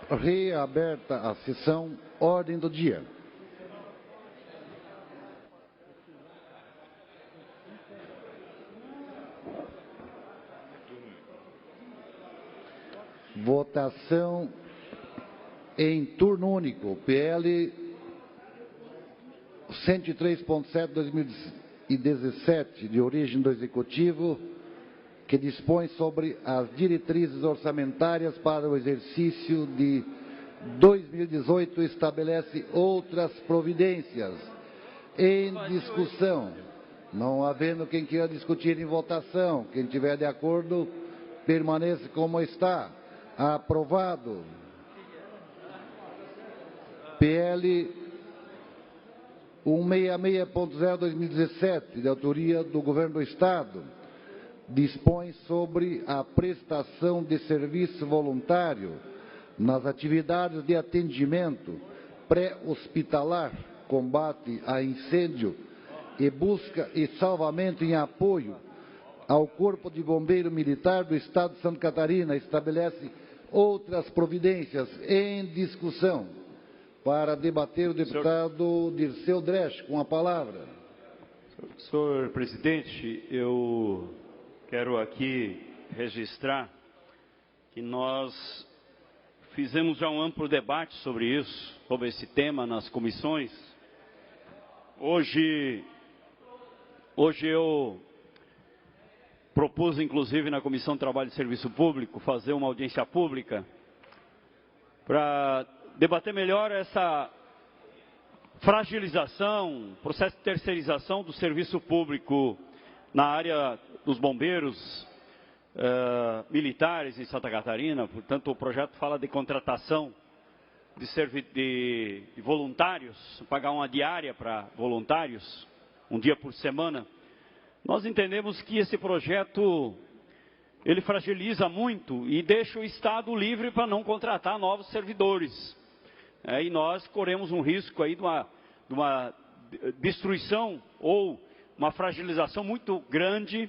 Reaberta a sessão, ordem do dia. Votação em turno único, PL 103.7/2017, de origem do Executivo, que dispõe sobre as diretrizes orçamentárias para o exercício de 2018 e estabelece outras providências. Em discussão, não havendo quem queira discutir em votação, quem tiver de acordo, permaneça como está. Aprovado. PL 166.0/2017, de autoria do Governo do Estado, dispõe sobre a prestação de serviço voluntário nas atividades de atendimento pré-hospitalar, combate a incêndio e busca e salvamento em apoio ao Corpo de Bombeiro Militar do Estado de Santa Catarina, estabelece outras providências. Em discussão. Para debater, o deputado Dirceu Dresch, com a palavra. Senhor presidente, eu quero aqui registrar que nós fizemos já um amplo debate sobre isso, sobre esse tema nas comissões. Hoje eu propus, inclusive, na Comissão de Trabalho e Serviço Público, fazer uma audiência pública para debater melhor essa fragilização, processo de terceirização do serviço público na área dos bombeiros militares em Santa Catarina. Portanto, o projeto fala de contratação de voluntários, pagar uma diária para voluntários, um dia por semana. Nós entendemos que esse projeto, ele fragiliza muito e deixa o Estado livre para não contratar novos servidores. E nós corremos um risco aí de uma destruição ou uma fragilização muito grande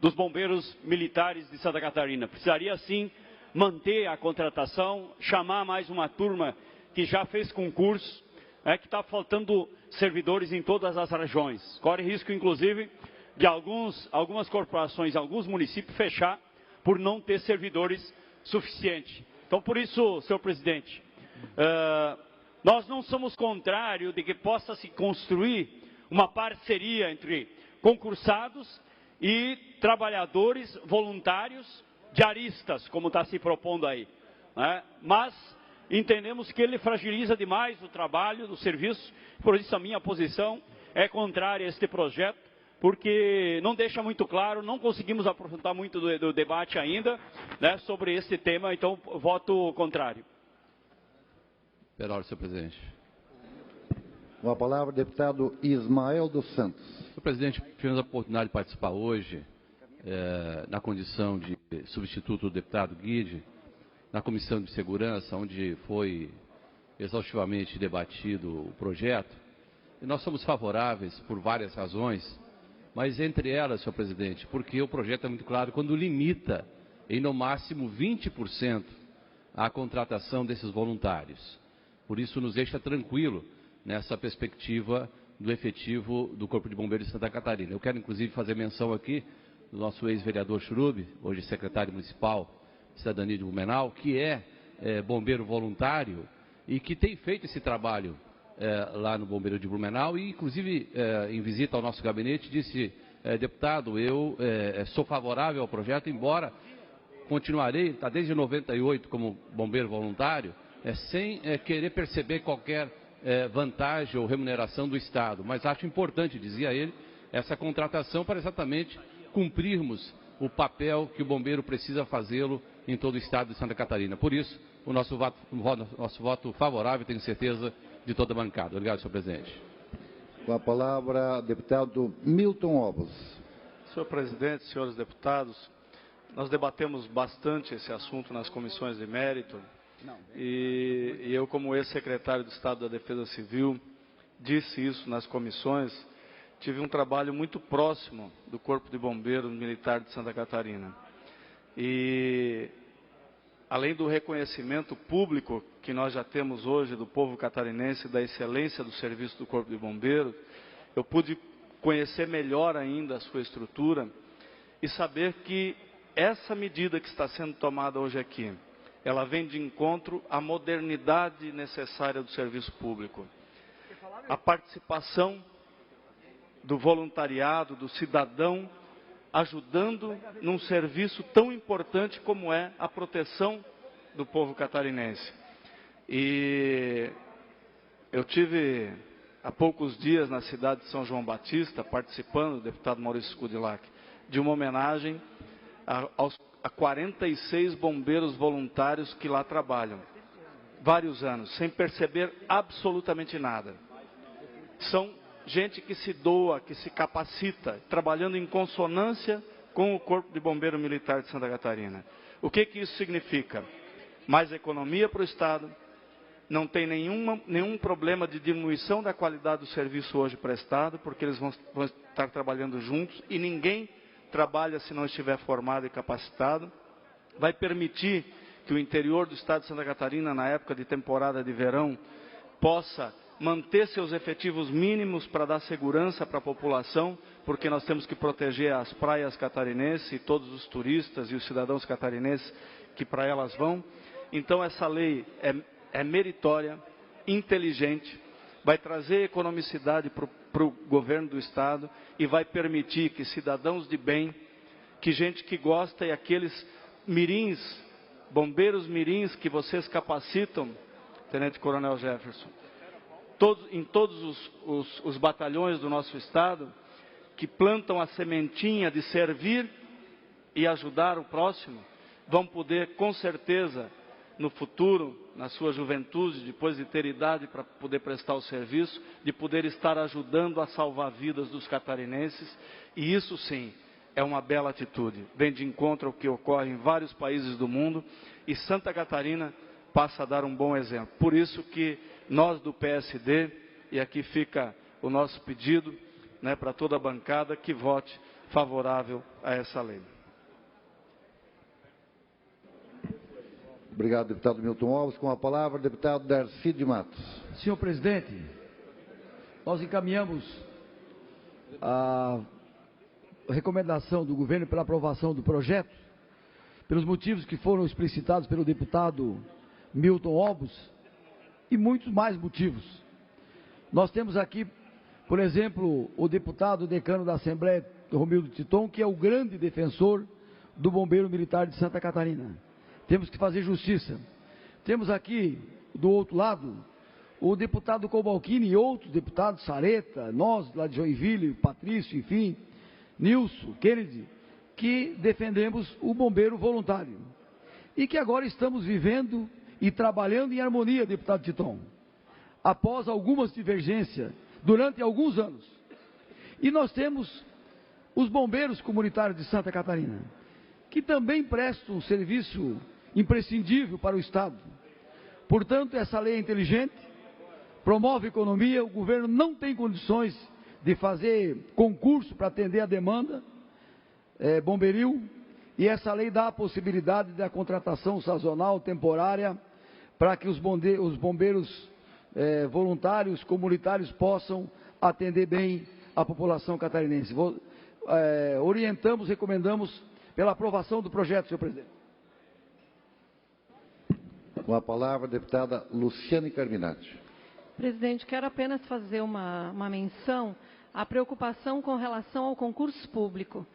dos bombeiros militares de Santa Catarina. Precisaria, sim, manter a contratação, chamar mais uma turma que já fez concurso, que está faltando servidores em todas as regiões. Corre risco, inclusive, de algumas corporações, alguns municípios fechar por não ter servidores suficientes. Então, por isso, senhor presidente, nós não somos contrários de que possa se construir uma parceria entre concursados e trabalhadores voluntários diaristas, como está se propondo aí. Mas entendemos que ele fragiliza demais o trabalho, do serviço, por isso a minha posição é contrária a este projeto, porque não deixa muito claro, não conseguimos aprofundar muito do debate ainda, sobre esse tema, então voto contrário. Pela ordem, senhor presidente. Com a palavra, o deputado Ismael dos Santos. Senhor presidente, tivemos a oportunidade de participar hoje, na condição de substituto do deputado Guide, na Comissão de Segurança, onde foi exaustivamente debatido o projeto. E nós somos favoráveis por várias razões, mas entre elas, senhor presidente, porque o projeto é muito claro quando limita em no máximo 20% a contratação desses voluntários. Por isso nos deixa tranquilo nessa perspectiva do efetivo do Corpo de Bombeiros de Santa Catarina. Eu quero inclusive fazer menção aqui do nosso ex-vereador Churub, hoje secretário municipal de Cidadania de Blumenau, que é bombeiro voluntário e que tem feito esse trabalho lá no Bombeiro de Blumenau e, inclusive, em visita ao nosso gabinete, disse, deputado, eu sou favorável ao projeto, embora continuarei, está desde 98 como bombeiro voluntário, sem querer perceber qualquer vantagem ou remuneração do Estado. Mas acho importante, dizia ele, essa contratação para exatamente cumprirmos o papel que o bombeiro precisa fazê-lo em todo o Estado de Santa Catarina. Por isso, o nosso voto favorável, tenho certeza, de toda a bancada. Obrigado, senhor presidente. Com a palavra, deputado Milton Ovos. Senhor presidente, senhores deputados, nós debatemos bastante esse assunto nas comissões de mérito e eu, como ex-secretário de Estado da Defesa Civil, disse isso nas comissões, tive um trabalho muito próximo do Corpo de Bombeiros Militar de Santa Catarina. E além do reconhecimento público que nós já temos hoje do povo catarinense, da excelência do serviço do Corpo de Bombeiros, eu pude conhecer melhor ainda a sua estrutura e saber que essa medida que está sendo tomada hoje aqui, ela vem de encontro à modernidade necessária do serviço público. A participação do voluntariado, do cidadão, ajudando num serviço tão importante como é a proteção do povo catarinense. E eu tive há poucos dias na cidade de São João Batista, participando, o deputado Maurício Scudilach, de uma homenagem a 46 bombeiros voluntários que lá trabalham, vários anos, sem perceber absolutamente nada. São gente que se doa, que se capacita, trabalhando em consonância com o Corpo de Bombeiro Militar de Santa Catarina. O que isso significa? Mais economia para o Estado, não tem nenhum problema de diminuição da qualidade do serviço hoje prestado, porque eles vão estar trabalhando juntos e ninguém trabalha se não estiver formado e capacitado. Vai permitir que o interior do Estado de Santa Catarina, na época de temporada de verão, possa manter seus efetivos mínimos para dar segurança para a população, porque nós temos que proteger as praias catarinenses e todos os turistas e os cidadãos catarinenses que para elas vão. Então essa lei é meritória, inteligente, vai trazer economicidade para o governo do Estado e vai permitir que cidadãos de bem, que gente que gosta e aqueles mirins, bombeiros mirins que vocês capacitam, Tenente Coronel Jefferson, em todos os batalhões do nosso Estado, que plantam a sementinha de servir e ajudar o próximo, vão poder, com certeza, no futuro, na sua juventude, depois de ter idade para poder prestar o serviço, de poder estar ajudando a salvar vidas dos catarinenses, e isso sim é uma bela atitude, vem de encontro ao que ocorre em vários países do mundo, e Santa Catarina passa a dar um bom exemplo. Por isso que nós do PSD, e aqui fica o nosso pedido, né, para toda a bancada, que vote favorável a essa lei. Obrigado, deputado Milton Alves. Com a palavra, deputado Darcy de Matos. Senhor presidente, nós encaminhamos a recomendação do governo pela aprovação do projeto, pelos motivos que foram explicitados pelo deputado Milton Alves, e muitos mais motivos. Nós temos aqui, por exemplo, o deputado decano da Assembleia, Romildo Titon, que é o grande defensor do Bombeiro Militar de Santa Catarina. Temos que fazer justiça. Temos aqui, do outro lado, o deputado Cobalcini e outros deputados, Sareta, nós lá de Joinville, Patrício, enfim, Nilson, Kennedy, que defendemos o bombeiro voluntário. E que agora estamos vivendo e trabalhando em harmonia, deputado Titon, após algumas divergências, durante alguns anos. E nós temos os bombeiros comunitários de Santa Catarina, que também prestam um serviço imprescindível para o Estado. Portanto, essa lei é inteligente, promove economia, o governo não tem condições de fazer concurso para atender a demanda bomberil, e essa lei dá a possibilidade da contratação sazonal, temporária, para que os bombeiros voluntários, comunitários, possam atender bem a população catarinense. Orientamos, recomendamos pela aprovação do projeto, senhor presidente. Com a palavra, a deputada Luciane Carminati. Presidente, quero apenas fazer uma menção à preocupação com relação ao concurso público.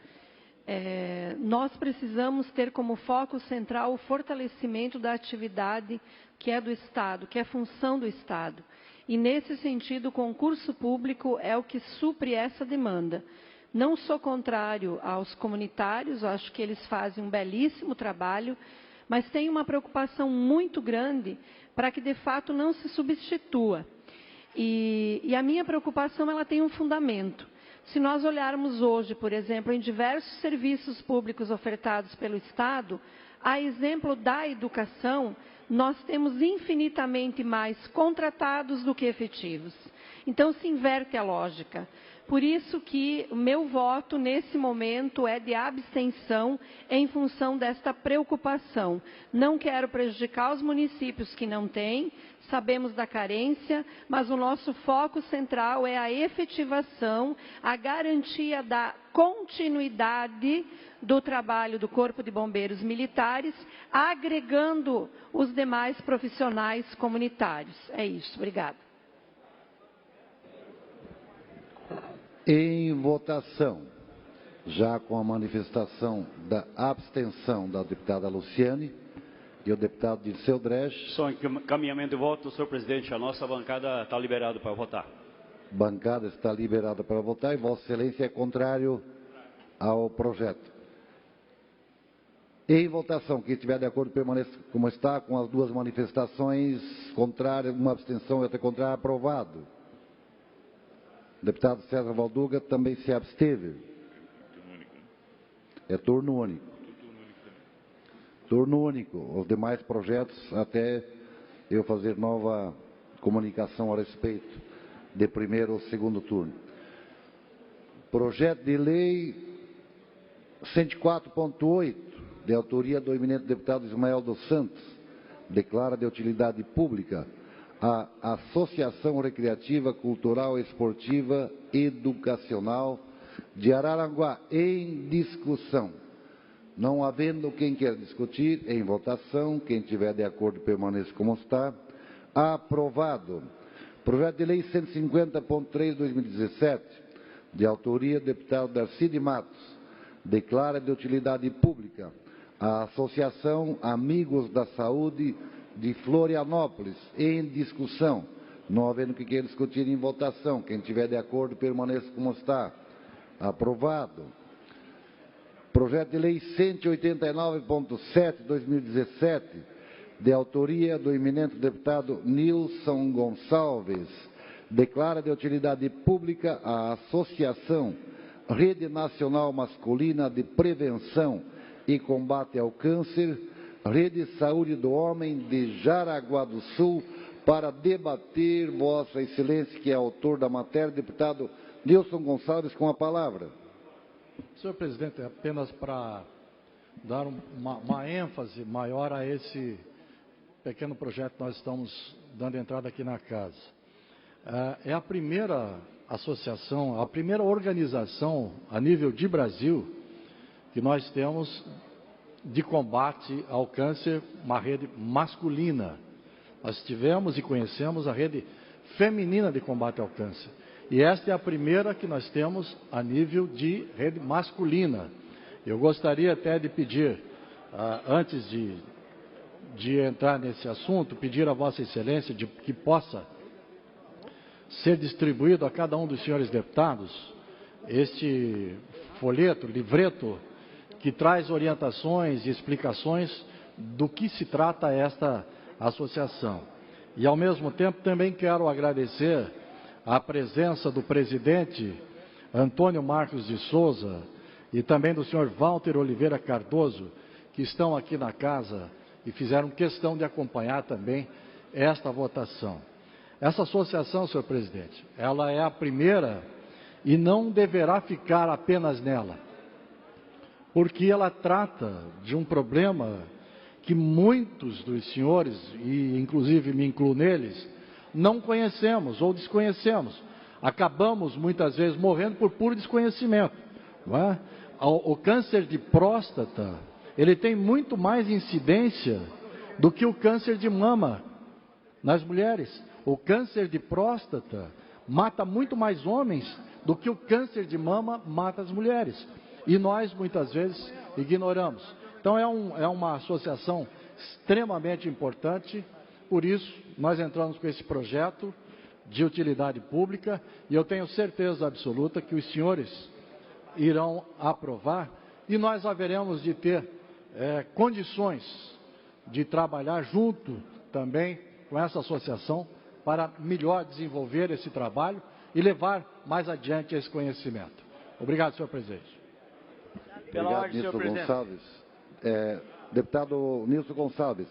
Nós precisamos ter como foco central o fortalecimento da atividade que é do Estado, que é função do Estado. E, nesse sentido, o concurso público é o que supre essa demanda. Não sou contrário aos comunitários, acho que eles fazem um belíssimo trabalho, mas tenho uma preocupação muito grande para que, de fato, não se substitua. E a minha preocupação, ela tem um fundamento. Se nós olharmos hoje, por exemplo, em diversos serviços públicos ofertados pelo Estado, a exemplo da educação, nós temos infinitamente mais contratados do que efetivos. Então, se inverte a lógica. Por isso que o meu voto, nesse momento, é de abstenção em função desta preocupação. Não quero prejudicar os municípios que não têm, sabemos da carência, mas o nosso foco central é a efetivação, a garantia da continuidade do trabalho do Corpo de Bombeiros Militares, agregando os demais profissionais comunitários. É isso. Obrigada. Em votação, já com a manifestação da abstenção da deputada Luciane e o deputado Dirceu Dresch. Só encaminhamento de voto, senhor presidente. A nossa bancada está liberada para votar. Bancada está liberada para votar e Vossa Excelência é contrário ao projeto. Em votação, quem estiver de acordo permaneça como está, com as duas manifestações contrárias, uma abstenção e outra contrária, aprovado. O deputado César Valduga também se absteve. É turno único. Turno único. Os demais projetos, até eu fazer nova comunicação a respeito de primeiro ou segundo turno. Projeto de lei 104.8, de autoria do eminente deputado Ismael dos Santos, declara de utilidade pública a Associação Recreativa, Cultural, Esportiva, Educacional de Araranguá, em discussão. Não havendo quem quer discutir, em votação, quem tiver de acordo permaneça como está. Aprovado. Projeto de lei 150.3, 2017, de autoria do deputado Darcy de Matos, declara de utilidade pública a Associação Amigos da Saúde de Florianópolis, em discussão. Não havendo que queira discutir, em votação. Quem tiver de acordo, permaneça como está. Aprovado. Projeto de lei 189.7, 2017, de autoria do eminente deputado Nilson Gonçalves, declara de utilidade pública a Associação Rede Nacional Masculina de Prevenção e Combate ao Câncer, Rede Saúde do Homem de Jaraguá do Sul, para debater, Vossa Excelência, que é autor da matéria, deputado Nilson Gonçalves, com a palavra. Senhor presidente, é apenas para dar uma ênfase maior a esse pequeno projeto que nós estamos dando entrada aqui na casa. É a primeira associação, a primeira organização a nível de Brasil que nós temos de combate ao câncer, uma rede masculina. Nós tivemos e conhecemos a rede feminina de combate ao câncer. E esta é a primeira que nós temos a nível de rede masculina. Eu gostaria até de pedir, antes de entrar nesse assunto, pedir a Vossa Excelência que possa ser distribuído a cada um dos senhores deputados este folheto, livreto, que traz orientações e explicações do que se trata esta associação. E, ao mesmo tempo, também quero agradecer a presença do presidente Antônio Marcos de Souza e também do senhor Walter Oliveira Cardoso, que estão aqui na casa e fizeram questão de acompanhar também esta votação. Essa associação, senhor presidente, ela é a primeira e não deverá ficar apenas nela, porque ela trata de um problema que muitos dos senhores, e inclusive me incluo neles, não conhecemos ou desconhecemos. Acabamos muitas vezes morrendo por puro desconhecimento. Não é? O câncer de próstata, ele tem muito mais incidência do que o câncer de mama nas mulheres. O câncer de próstata mata muito mais homens do que o câncer de mama mata as mulheres. E nós, muitas vezes, ignoramos. Então, é uma associação extremamente importante. Por isso, nós entramos com esse projeto de utilidade pública. E eu tenho certeza absoluta que os senhores irão aprovar. E nós haveremos de ter condições de trabalhar junto também com essa associação para melhor desenvolver esse trabalho e levar mais adiante esse conhecimento. Obrigado, senhor presidente. Pela ordem, senhor presidente. Gonçalves. Deputado Nilson Gonçalves,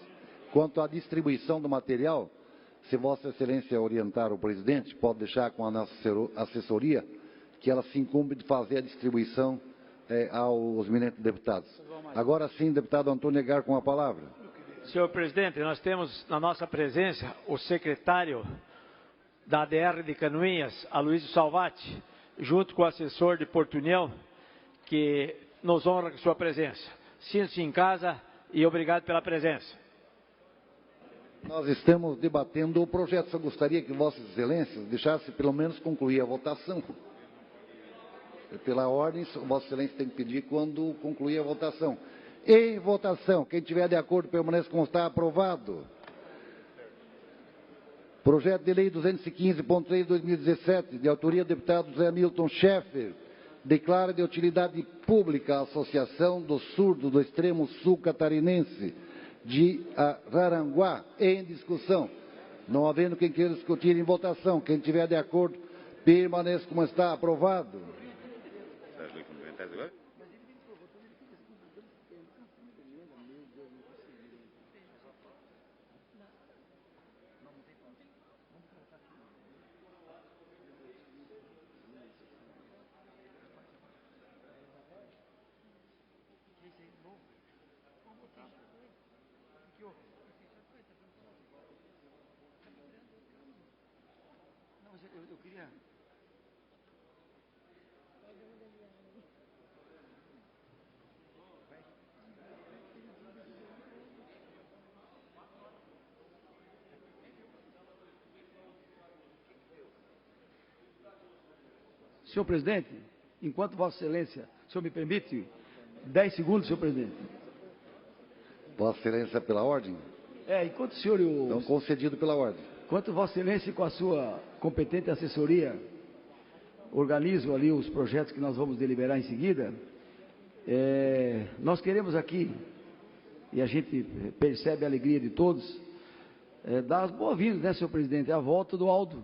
quanto à distribuição do material, se Vossa Excelência orientar o presidente, pode deixar com a nossa assessoria que ela se incumbe de fazer a distribuição aos eminentes deputados. Agora sim, deputado Antônio Aguiar com a palavra. Senhor presidente, nós temos na nossa presença o secretário da ADR de Canoinhas, Aloysio Salvati, junto com o assessor de Porto União, que nos honra com sua presença. Sinta-se em casa e obrigado pela presença. Nós estamos debatendo o projeto. Só gostaria que Vossas Excelências deixassem pelo menos concluir a votação. Pela ordem, Vossa Excelência tem que pedir quando concluir a votação. Em votação, quem tiver de acordo permaneça como está. Aprovado. Projeto de Lei 215.3 de 2017, de autoria do deputado José Milton Schaeffer, declara de utilidade pública a Associação dos Surdos do Extremo Sul Catarinense de Araranguá. Em discussão. Não havendo quem queira discutir, em votação. Quem tiver de acordo, permaneça como está. Aprovado. Eu queria... Senhor presidente, enquanto Vossa Excelência, o senhor me permite 10 segundos, senhor presidente. Vossa Excelência pela ordem? Enquanto o senhor e o... Então, concedido pela ordem. Enquanto Vossa Excelência, com a sua competente assessoria, organizam ali os projetos que nós vamos deliberar em seguida, nós queremos aqui, e a gente percebe a alegria de todos, dar as boas-vindas, né, senhor presidente, a volta do Aldo,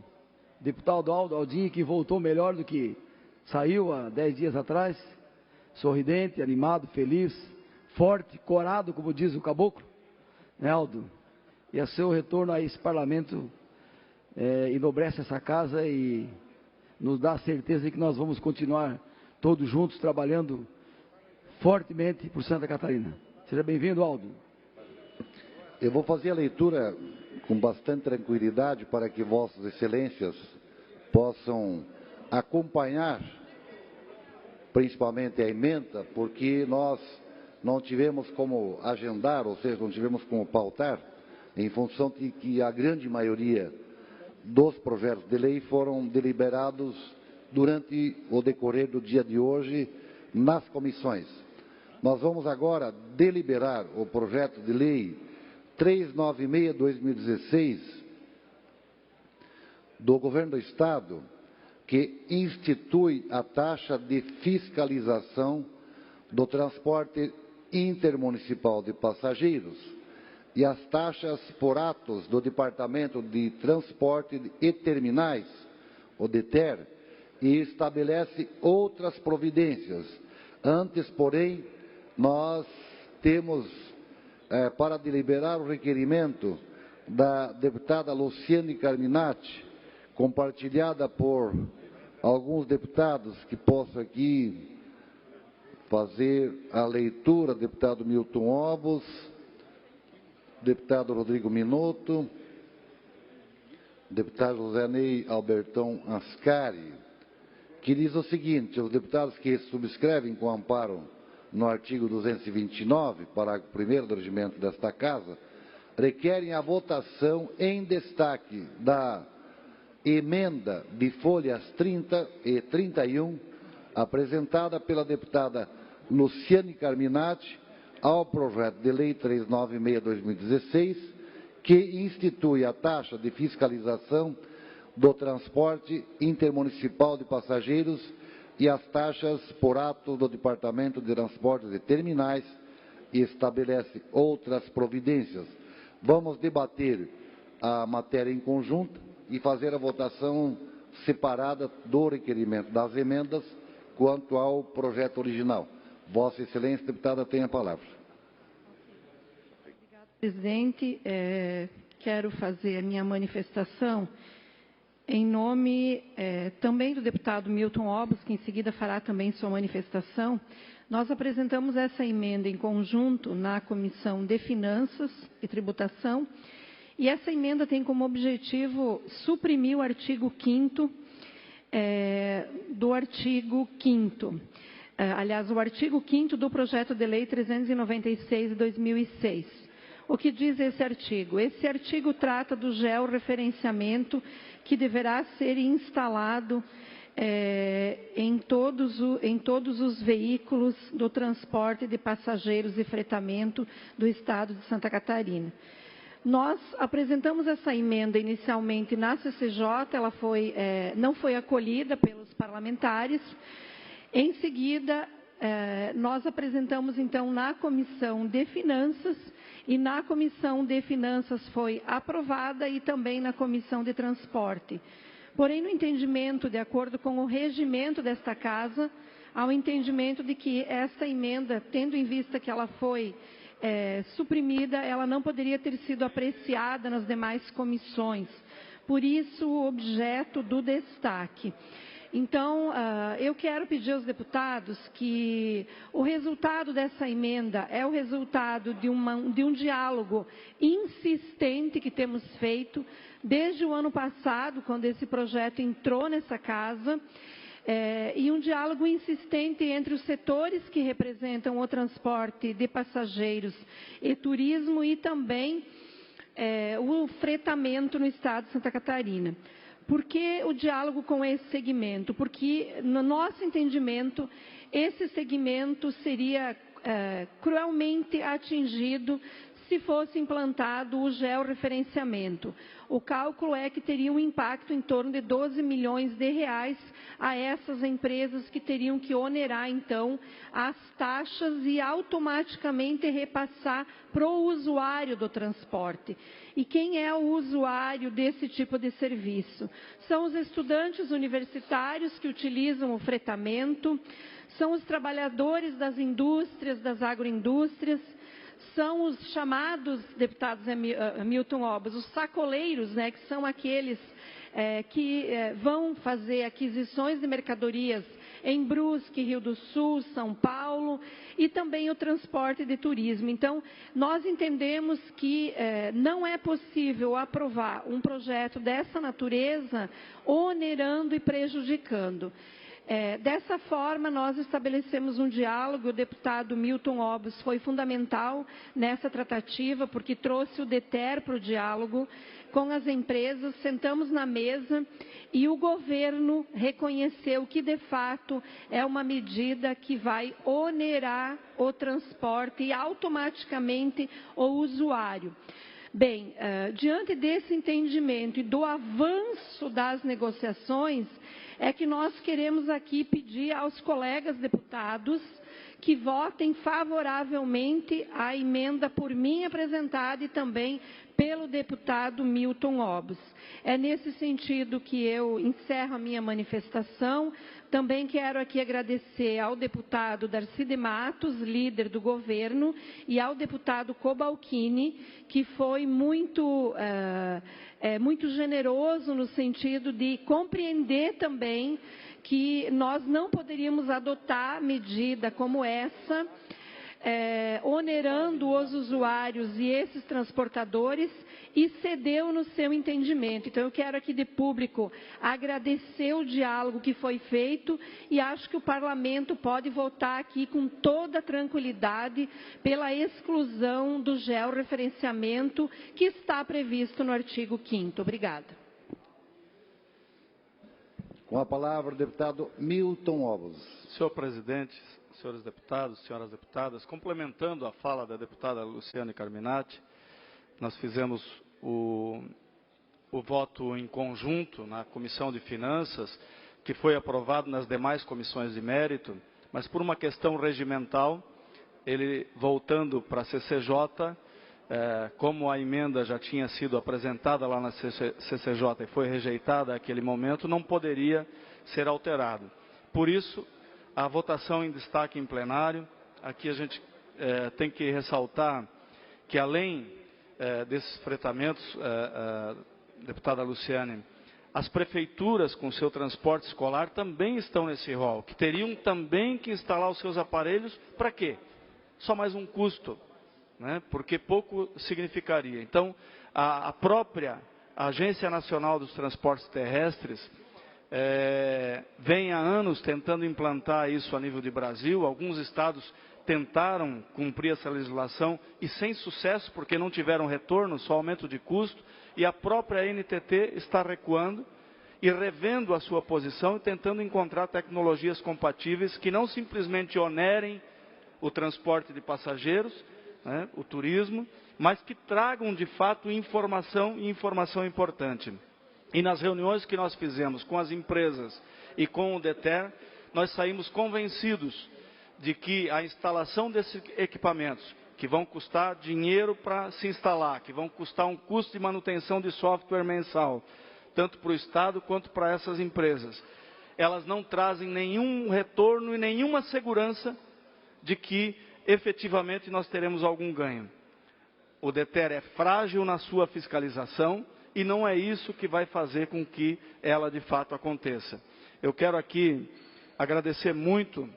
deputado Aldinho, que voltou melhor do que saiu há 10 dias atrás, sorridente, animado, feliz, forte, corado, como diz o caboclo, né, Aldo? E a seu retorno a esse parlamento enobrece essa casa e nos dá a certeza de que nós vamos continuar todos juntos trabalhando fortemente por Santa Catarina. Seja bem-vindo, Aldo. Eu vou fazer a leitura com bastante tranquilidade para que Vossas Excelências possam acompanhar, principalmente a emenda, porque nós não tivemos como agendar, ou seja, não tivemos como pautar, em função de que a grande maioria dos projetos de lei foram deliberados durante o decorrer do dia de hoje nas comissões. Nós vamos agora deliberar o projeto de lei 396/2016 do Governo do Estado, que institui a taxa de fiscalização do transporte intermunicipal de passageiros e as taxas por atos do Departamento de Transporte e Terminais, o DETER, e estabelece outras providências. Antes, porém, nós temos para deliberar o requerimento da deputada Luciane Carminati, compartilhada por alguns deputados que possam aqui fazer a leitura, deputado Milton Obos, deputado Rodrigo Minuto, deputado José Ney Albertão Ascari, que diz o seguinte: os deputados que subscrevem com amparo no artigo 229, parágrafo 1º do regimento desta Casa, requerem a votação em destaque da emenda de folhas 30 e 31, apresentada pela deputada Luciane Carminati, ao projeto de lei 396/2016, que institui a taxa de fiscalização do transporte intermunicipal de passageiros e as taxas por ato do Departamento de Transportes e Terminais e estabelece outras providências. Vamos debater a matéria em conjunto e fazer a votação separada do requerimento das emendas quanto ao projeto original. Vossa Excelência, deputada, tem a palavra. Obrigada, presidente. Quero fazer a minha manifestação Em nome também do deputado Milton Obos, que em seguida fará também sua manifestação, nós apresentamos essa emenda em conjunto na Comissão de Finanças e Tributação, e essa emenda tem como objetivo suprimir o artigo 5º do artigo 5º. Aliás, o artigo 5º do projeto de lei 396 de 2006. O que diz esse artigo? Esse artigo trata do georreferenciamento que deverá ser instalado em todos os veículos do transporte de passageiros e fretamento do Estado de Santa Catarina. Nós apresentamos essa emenda inicialmente na CCJ, ela não foi acolhida pelos parlamentares. Em seguida, nós apresentamos então na Comissão de Finanças, e na Comissão de Finanças foi aprovada e também na Comissão de Transporte. Porém, no entendimento, de acordo com o regimento desta Casa, há o entendimento de que esta emenda, tendo em vista que ela foi suprimida, ela não poderia ter sido apreciada nas demais comissões. Por isso, o objeto do destaque. Então, eu quero pedir aos deputados que o resultado dessa emenda é o resultado de um diálogo insistente que temos feito desde o ano passado, quando esse projeto entrou nessa Casa, e um diálogo insistente entre os setores que representam o transporte de passageiros e turismo e também o fretamento no Estado de Santa Catarina. Por que o diálogo com esse segmento? Porque, no nosso entendimento, esse segmento seria cruelmente atingido se fosse implantado o georreferenciamento. O cálculo é que teria um impacto em torno de 12 milhões de reais a essas empresas que teriam que onerar, então, as taxas e automaticamente repassar para o usuário do transporte. E quem é o usuário desse tipo de serviço? São os estudantes universitários que utilizam o fretamento, são os trabalhadores das indústrias, das agroindústrias, são os chamados, deputados Milton Obos, os sacoleiros, né, que são aqueles que vão fazer aquisições de mercadorias em Brusque, Rio do Sul, São Paulo, e também o transporte de turismo. Então, nós entendemos que não é possível aprovar um projeto dessa natureza onerando e prejudicando. Dessa forma, nós estabelecemos um diálogo. O deputado Milton Obos foi fundamental nessa tratativa, porque trouxe o DETER para o diálogo com as empresas, sentamos na mesa e o governo reconheceu que, de fato, é uma medida que vai onerar o transporte e automaticamente o usuário. Bem, diante desse entendimento e do avanço das negociações, é que nós queremos aqui pedir aos colegas deputados que votem favoravelmente à emenda por mim apresentada e também pelo deputado Milton Obos. É nesse sentido que eu encerro a minha manifestação. Também quero aqui agradecer ao deputado Darcy de Matos, líder do governo, e ao deputado Cobalcini, que foi muito generoso no sentido de compreender também que nós não poderíamos adotar medida como essa, onerando os usuários e esses transportadores, e cedeu no seu entendimento. Então, eu quero aqui de público agradecer o diálogo que foi feito e acho que o parlamento pode votar aqui com toda tranquilidade pela exclusão do georreferenciamento que está previsto no artigo 5º. Obrigada. Com a palavra o deputado Milton Obos. Senhor presidente, senhores deputados, senhoras deputadas, complementando a fala da deputada Luciane Carminati, nós fizemos o voto em conjunto na Comissão de Finanças, que foi aprovado nas demais comissões de mérito, mas por uma questão regimental, ele voltando para a CCJ, como a emenda já tinha sido apresentada lá na CCJ e foi rejeitada naquele momento, não poderia ser alterado. Por isso, a votação em destaque em plenário, aqui a gente tem que ressaltar que além desses fretamentos, deputada Luciane, as prefeituras com seu transporte escolar também estão nesse rol, que teriam também que instalar os seus aparelhos, para quê? Só mais um custo, né? Porque pouco significaria. Então, a própria Agência Nacional dos Transportes Terrestres vem há anos tentando implantar isso a nível de Brasil. Alguns estados tentaram cumprir essa legislação e sem sucesso, porque não tiveram retorno, só aumento de custo. E a própria NTT está recuando e revendo a sua posição e tentando encontrar tecnologias compatíveis que não simplesmente onerem o transporte de passageiros, né, o turismo, mas que tragam de fato informação e informação importante. E nas reuniões que nós fizemos com as empresas e com o DETER, nós saímos convencidos de que a instalação desses equipamentos, que vão custar dinheiro para se instalar, que vão custar um custo de manutenção de software mensal, tanto para o Estado quanto para essas empresas, elas não trazem nenhum retorno e nenhuma segurança de que efetivamente nós teremos algum ganho. O DETER é frágil na sua fiscalização e não é isso que vai fazer com que ela de fato aconteça. Eu quero aqui agradecer muito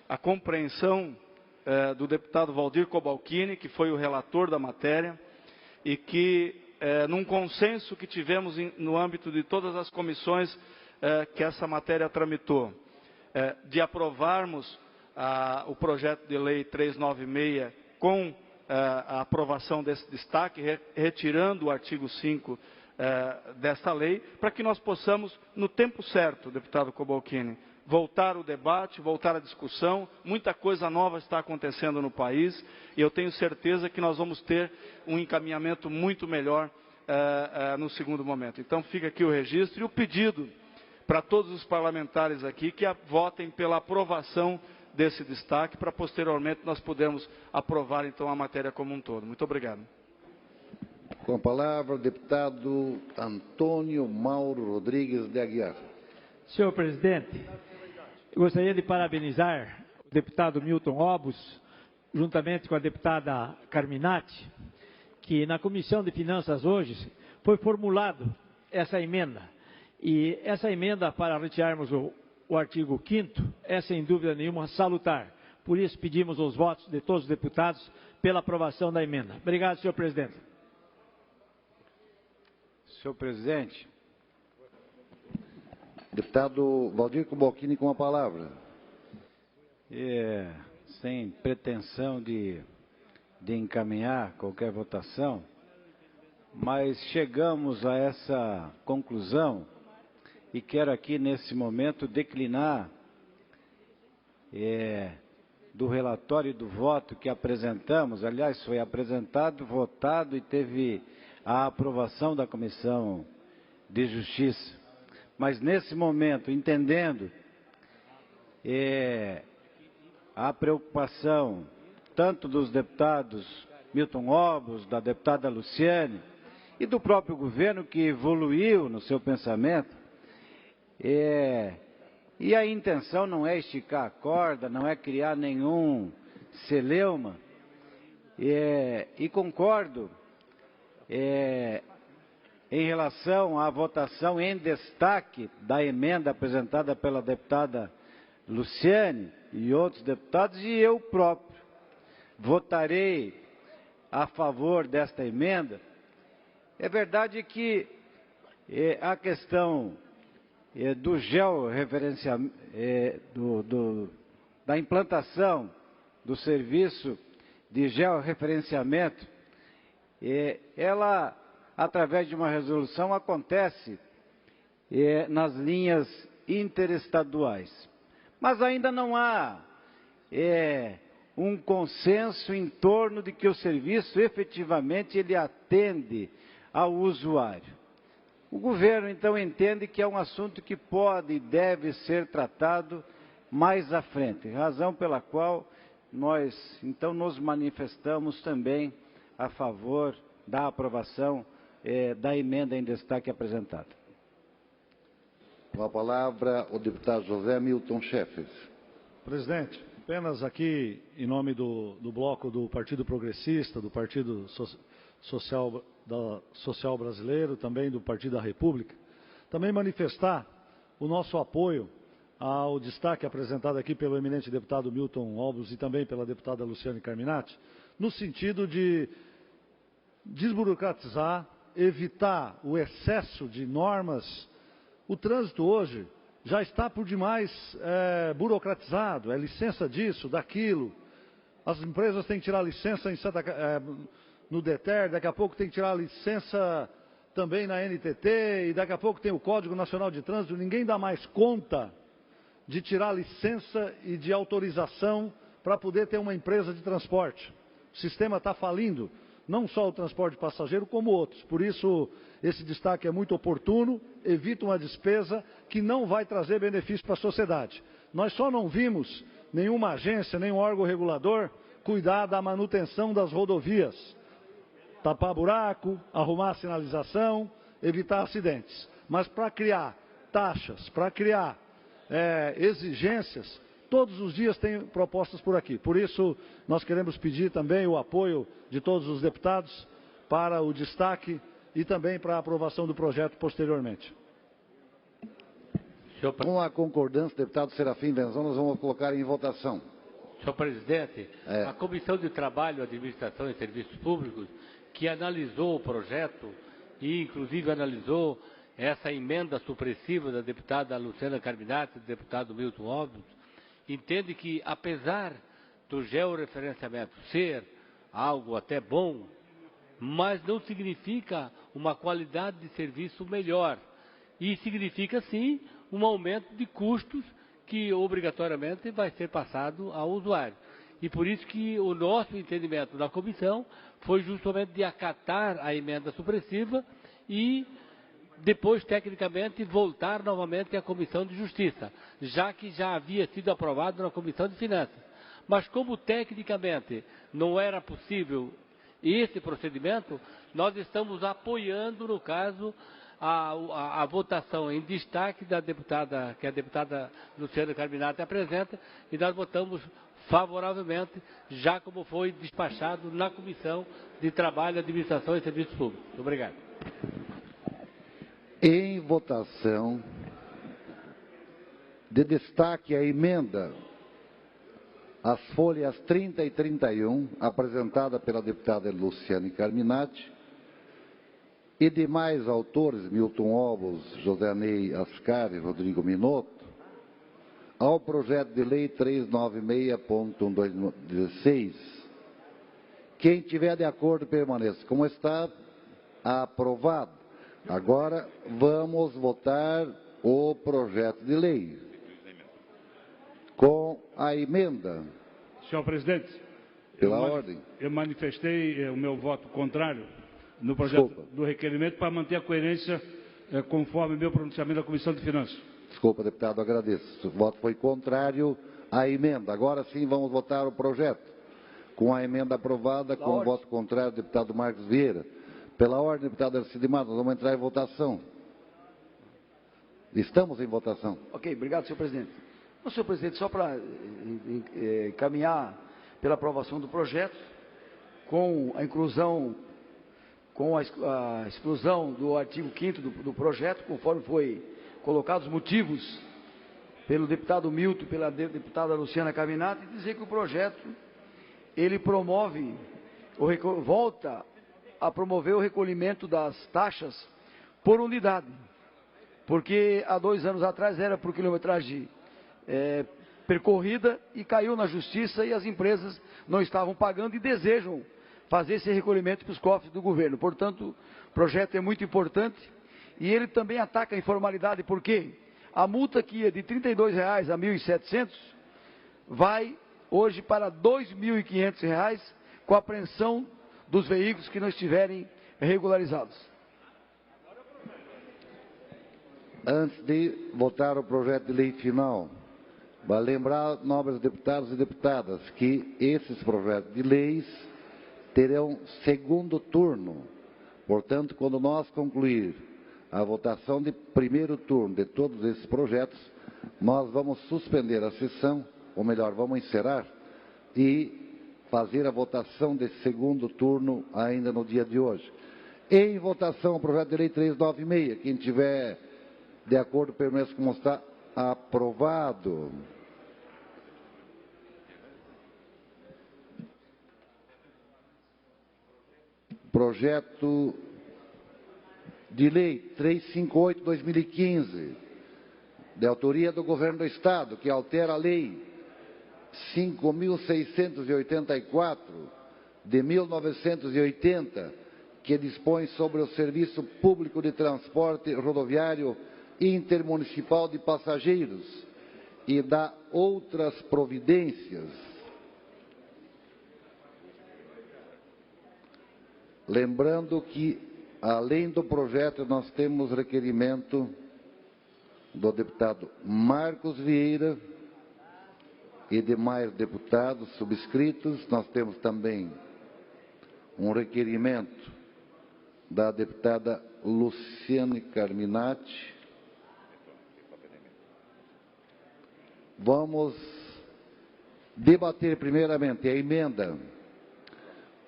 a compreensão do deputado Valdir Cobalcini, que foi o relator da matéria, e que, num consenso que tivemos no âmbito de todas as comissões que essa matéria tramitou, de aprovarmos o projeto de lei 396 com a aprovação desse destaque, retirando o artigo 5 desta lei, para que nós possamos, no tempo certo, deputado Cobalcini, voltar o debate, voltar a discussão. Muita coisa nova está acontecendo no país e eu tenho certeza que nós vamos ter um encaminhamento muito melhor no segundo momento. Então fica aqui o registro e o pedido para todos os parlamentares aqui que votem pela aprovação desse destaque, para posteriormente nós podermos aprovar então a matéria como um todo. Muito obrigado. Com a palavra o deputado Antônio Mauro Rodrigues de Aguiar. Senhor presidente, eu gostaria de parabenizar o deputado Milton Obos, juntamente com a deputada Carminati, que na Comissão de Finanças hoje foi formulado essa emenda. E essa emenda, para retirarmos o artigo 5º, é sem dúvida nenhuma salutar. Por isso pedimos os votos de todos os deputados pela aprovação da emenda. Obrigado, senhor presidente. Senhor presidente. Deputado Valdir Cobalcini com a palavra. Sem pretensão de encaminhar qualquer votação, mas chegamos a essa conclusão e quero aqui nesse momento declinar do relatório e do voto que apresentamos. Aliás, foi apresentado, votado e teve a aprovação da Comissão de Justiça. Mas nesse momento, entendendo a preocupação tanto dos deputados Milton Obos, da deputada Luciane e do próprio governo, que evoluiu no seu pensamento, e a intenção não é esticar a corda, não é criar nenhum celeuma, e concordo em relação à votação em destaque da emenda apresentada pela deputada Luciane e outros deputados, e eu próprio votarei a favor desta emenda. É verdade que a questão do georreferenciamento, da implantação do serviço de georreferenciamento, ela, através de uma resolução, acontece nas linhas interestaduais. Mas ainda não há um consenso em torno de que o serviço efetivamente ele atende ao usuário. O governo então entende que é um assunto que pode e deve ser tratado mais à frente, razão pela qual nós então nos manifestamos também a favor da aprovação da emenda em destaque apresentada. Com a palavra o deputado José Milton Chefes. Presidente, apenas aqui em nome do bloco do Partido Progressista, do Partido Social Brasileiro, também do Partido da República, também manifestar o nosso apoio ao destaque apresentado aqui pelo eminente deputado Milton Obros e também pela deputada Luciane Carminati, no sentido de desburocratizar, evitar o excesso de normas. O trânsito hoje já está por demais burocratizado, é licença disso, daquilo. As empresas têm que tirar licença no DETER, daqui a pouco tem que tirar licença também na NTT, e daqui a pouco tem o Código Nacional de Trânsito. Ninguém dá mais conta de tirar licença e de autorização para poder ter uma empresa de transporte. O sistema está falindo, não só o transporte passageiro, como outros. Por isso, esse destaque é muito oportuno, evita uma despesa que não vai trazer benefício para a sociedade. Nós só não vimos nenhuma agência, nenhum órgão regulador cuidar da manutenção das rodovias. Tapar buraco, arrumar a sinalização, evitar acidentes. Mas para criar taxas, para criar exigências, todos os dias tem propostas por aqui. Por isso, nós queremos pedir também o apoio de todos os deputados para o destaque e também para a aprovação do projeto posteriormente. Com a concordância, deputado Serafim Venzão, nós vamos colocar em votação. Senhor presidente, a Comissão de Trabalho, Administração e Serviços Públicos, que analisou o projeto e inclusive analisou essa emenda supressiva da deputada Luciana Carminati e do deputado Milton Obros, entende que, apesar do georreferenciamento ser algo até bom, mas não significa uma qualidade de serviço melhor. E significa, sim, um aumento de custos que obrigatoriamente vai ser passado ao usuário. E por isso que o nosso entendimento da comissão foi justamente de acatar a emenda supressiva e depois, tecnicamente, voltar novamente à Comissão de Justiça, já que já havia sido aprovado na Comissão de Finanças. Mas como tecnicamente não era possível esse procedimento, nós estamos apoiando, no caso, a votação em destaque da deputada, que a deputada Luciana Carminati apresenta, e nós votamos favoravelmente, já como foi despachado na Comissão de Trabalho, Administração e Serviços Públicos. Muito obrigado. Em votação, de destaque a emenda, as folhas 30 e 31, apresentada pela deputada Luciane Carminati, e demais autores, Milton Obros, José Ney Ascari, Rodrigo Minotto, ao projeto de lei 396.116. Quem tiver de acordo, permaneça como está. Aprovado. Agora, vamos votar o projeto de lei com a emenda. Senhor presidente, eu manifestei o meu voto contrário no projeto do requerimento para manter a coerência conforme meu pronunciamento da Comissão de Finanças. Desculpa, deputado, agradeço. O voto foi contrário à emenda. Agora sim vamos votar o projeto. Com a emenda aprovada, com o voto contrário do deputado Marcos Vieira. Pela ordem, deputado Arcide Matos, nós vamos entrar em votação. Estamos em votação. Ok, obrigado, senhor presidente. Não, senhor presidente, só para caminhar pela aprovação do projeto, com a inclusão, com a exclusão do artigo 5º do projeto, conforme foi colocados os motivos pelo deputado Milton e pela deputada Luciana Carminati, dizer que o projeto, ele promove, volta a promover o recolhimento das taxas por unidade, porque há 2 anos atrás era por quilometragem percorrida e caiu na justiça e as empresas não estavam pagando e desejam fazer esse recolhimento para os cofres do governo. Portanto, o projeto é muito importante e ele também ataca a informalidade, porque a multa que ia de R$ 32,00 a R$ 1.700 vai hoje para R$ 2.500 com a apreensão dos veículos que não estiverem regularizados. Antes de votar o projeto de lei final, vale lembrar, nobres deputados e deputadas, que esses projetos de leis terão segundo turno. Portanto, quando nós concluir a votação de primeiro turno de todos esses projetos, nós vamos suspender a sessão, ou melhor, vamos encerrar e fazer a votação desse segundo turno ainda no dia de hoje. Em votação, o projeto de lei 396. Quem tiver De acordo, permaneço como está. Aprovado. Projeto de Lei 358/2015, de autoria do Governo do Estado, que altera a Lei 5.684, de 1980, que dispõe sobre o Serviço Público de Transporte Rodoviário Intermunicipal de Passageiros e dá outras providências. Lembrando que, além do projeto, nós temos requerimento do deputado Marcos Vieira e demais deputados subscritos. Nós temos também um requerimento da deputada Luciane Carminati. Vamos debater primeiramente a emenda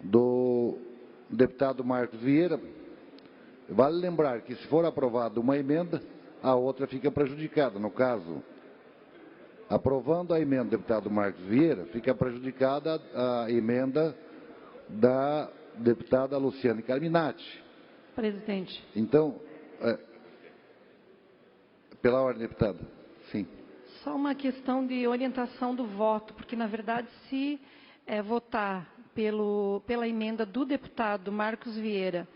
do deputado Marcos Vieira. Vale lembrar que, se for aprovada uma emenda, a outra fica prejudicada. No caso, aprovando a emenda do deputado Marcos Vieira, fica prejudicada a emenda da deputada Luciane Carminati. Presidente. Então, pela ordem, deputada. Sim. Só uma questão de orientação do voto, porque, na verdade, se votar pela emenda do deputado Marcos Vieira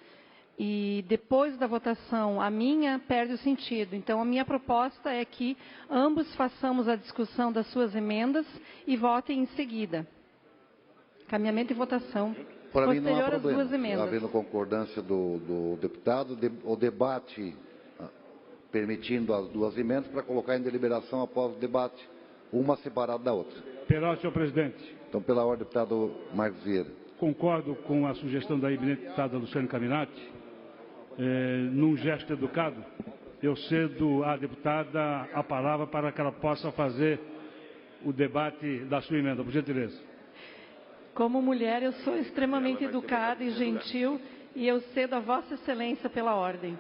e depois da votação a minha, perde o sentido. Então, a minha proposta é que ambos façamos a discussão das suas emendas e votem em seguida. Caminhamento e votação. Para mim não há posterior às duas problema. emendas. Havendo concordância do deputado, o debate permitindo as duas emendas para colocar em deliberação após o debate, uma separada da outra. Pela ordem, senhor presidente. Então, pela ordem, deputado Marcos Vieira. Concordo com a sugestão da eminente deputada Luciane Carminati. Num gesto educado, eu cedo à deputada a palavra para que ela possa fazer o debate da sua emenda, por gentileza. Como mulher, eu sou extremamente educada e gentil e eu cedo a Vossa Excelência pela ordem.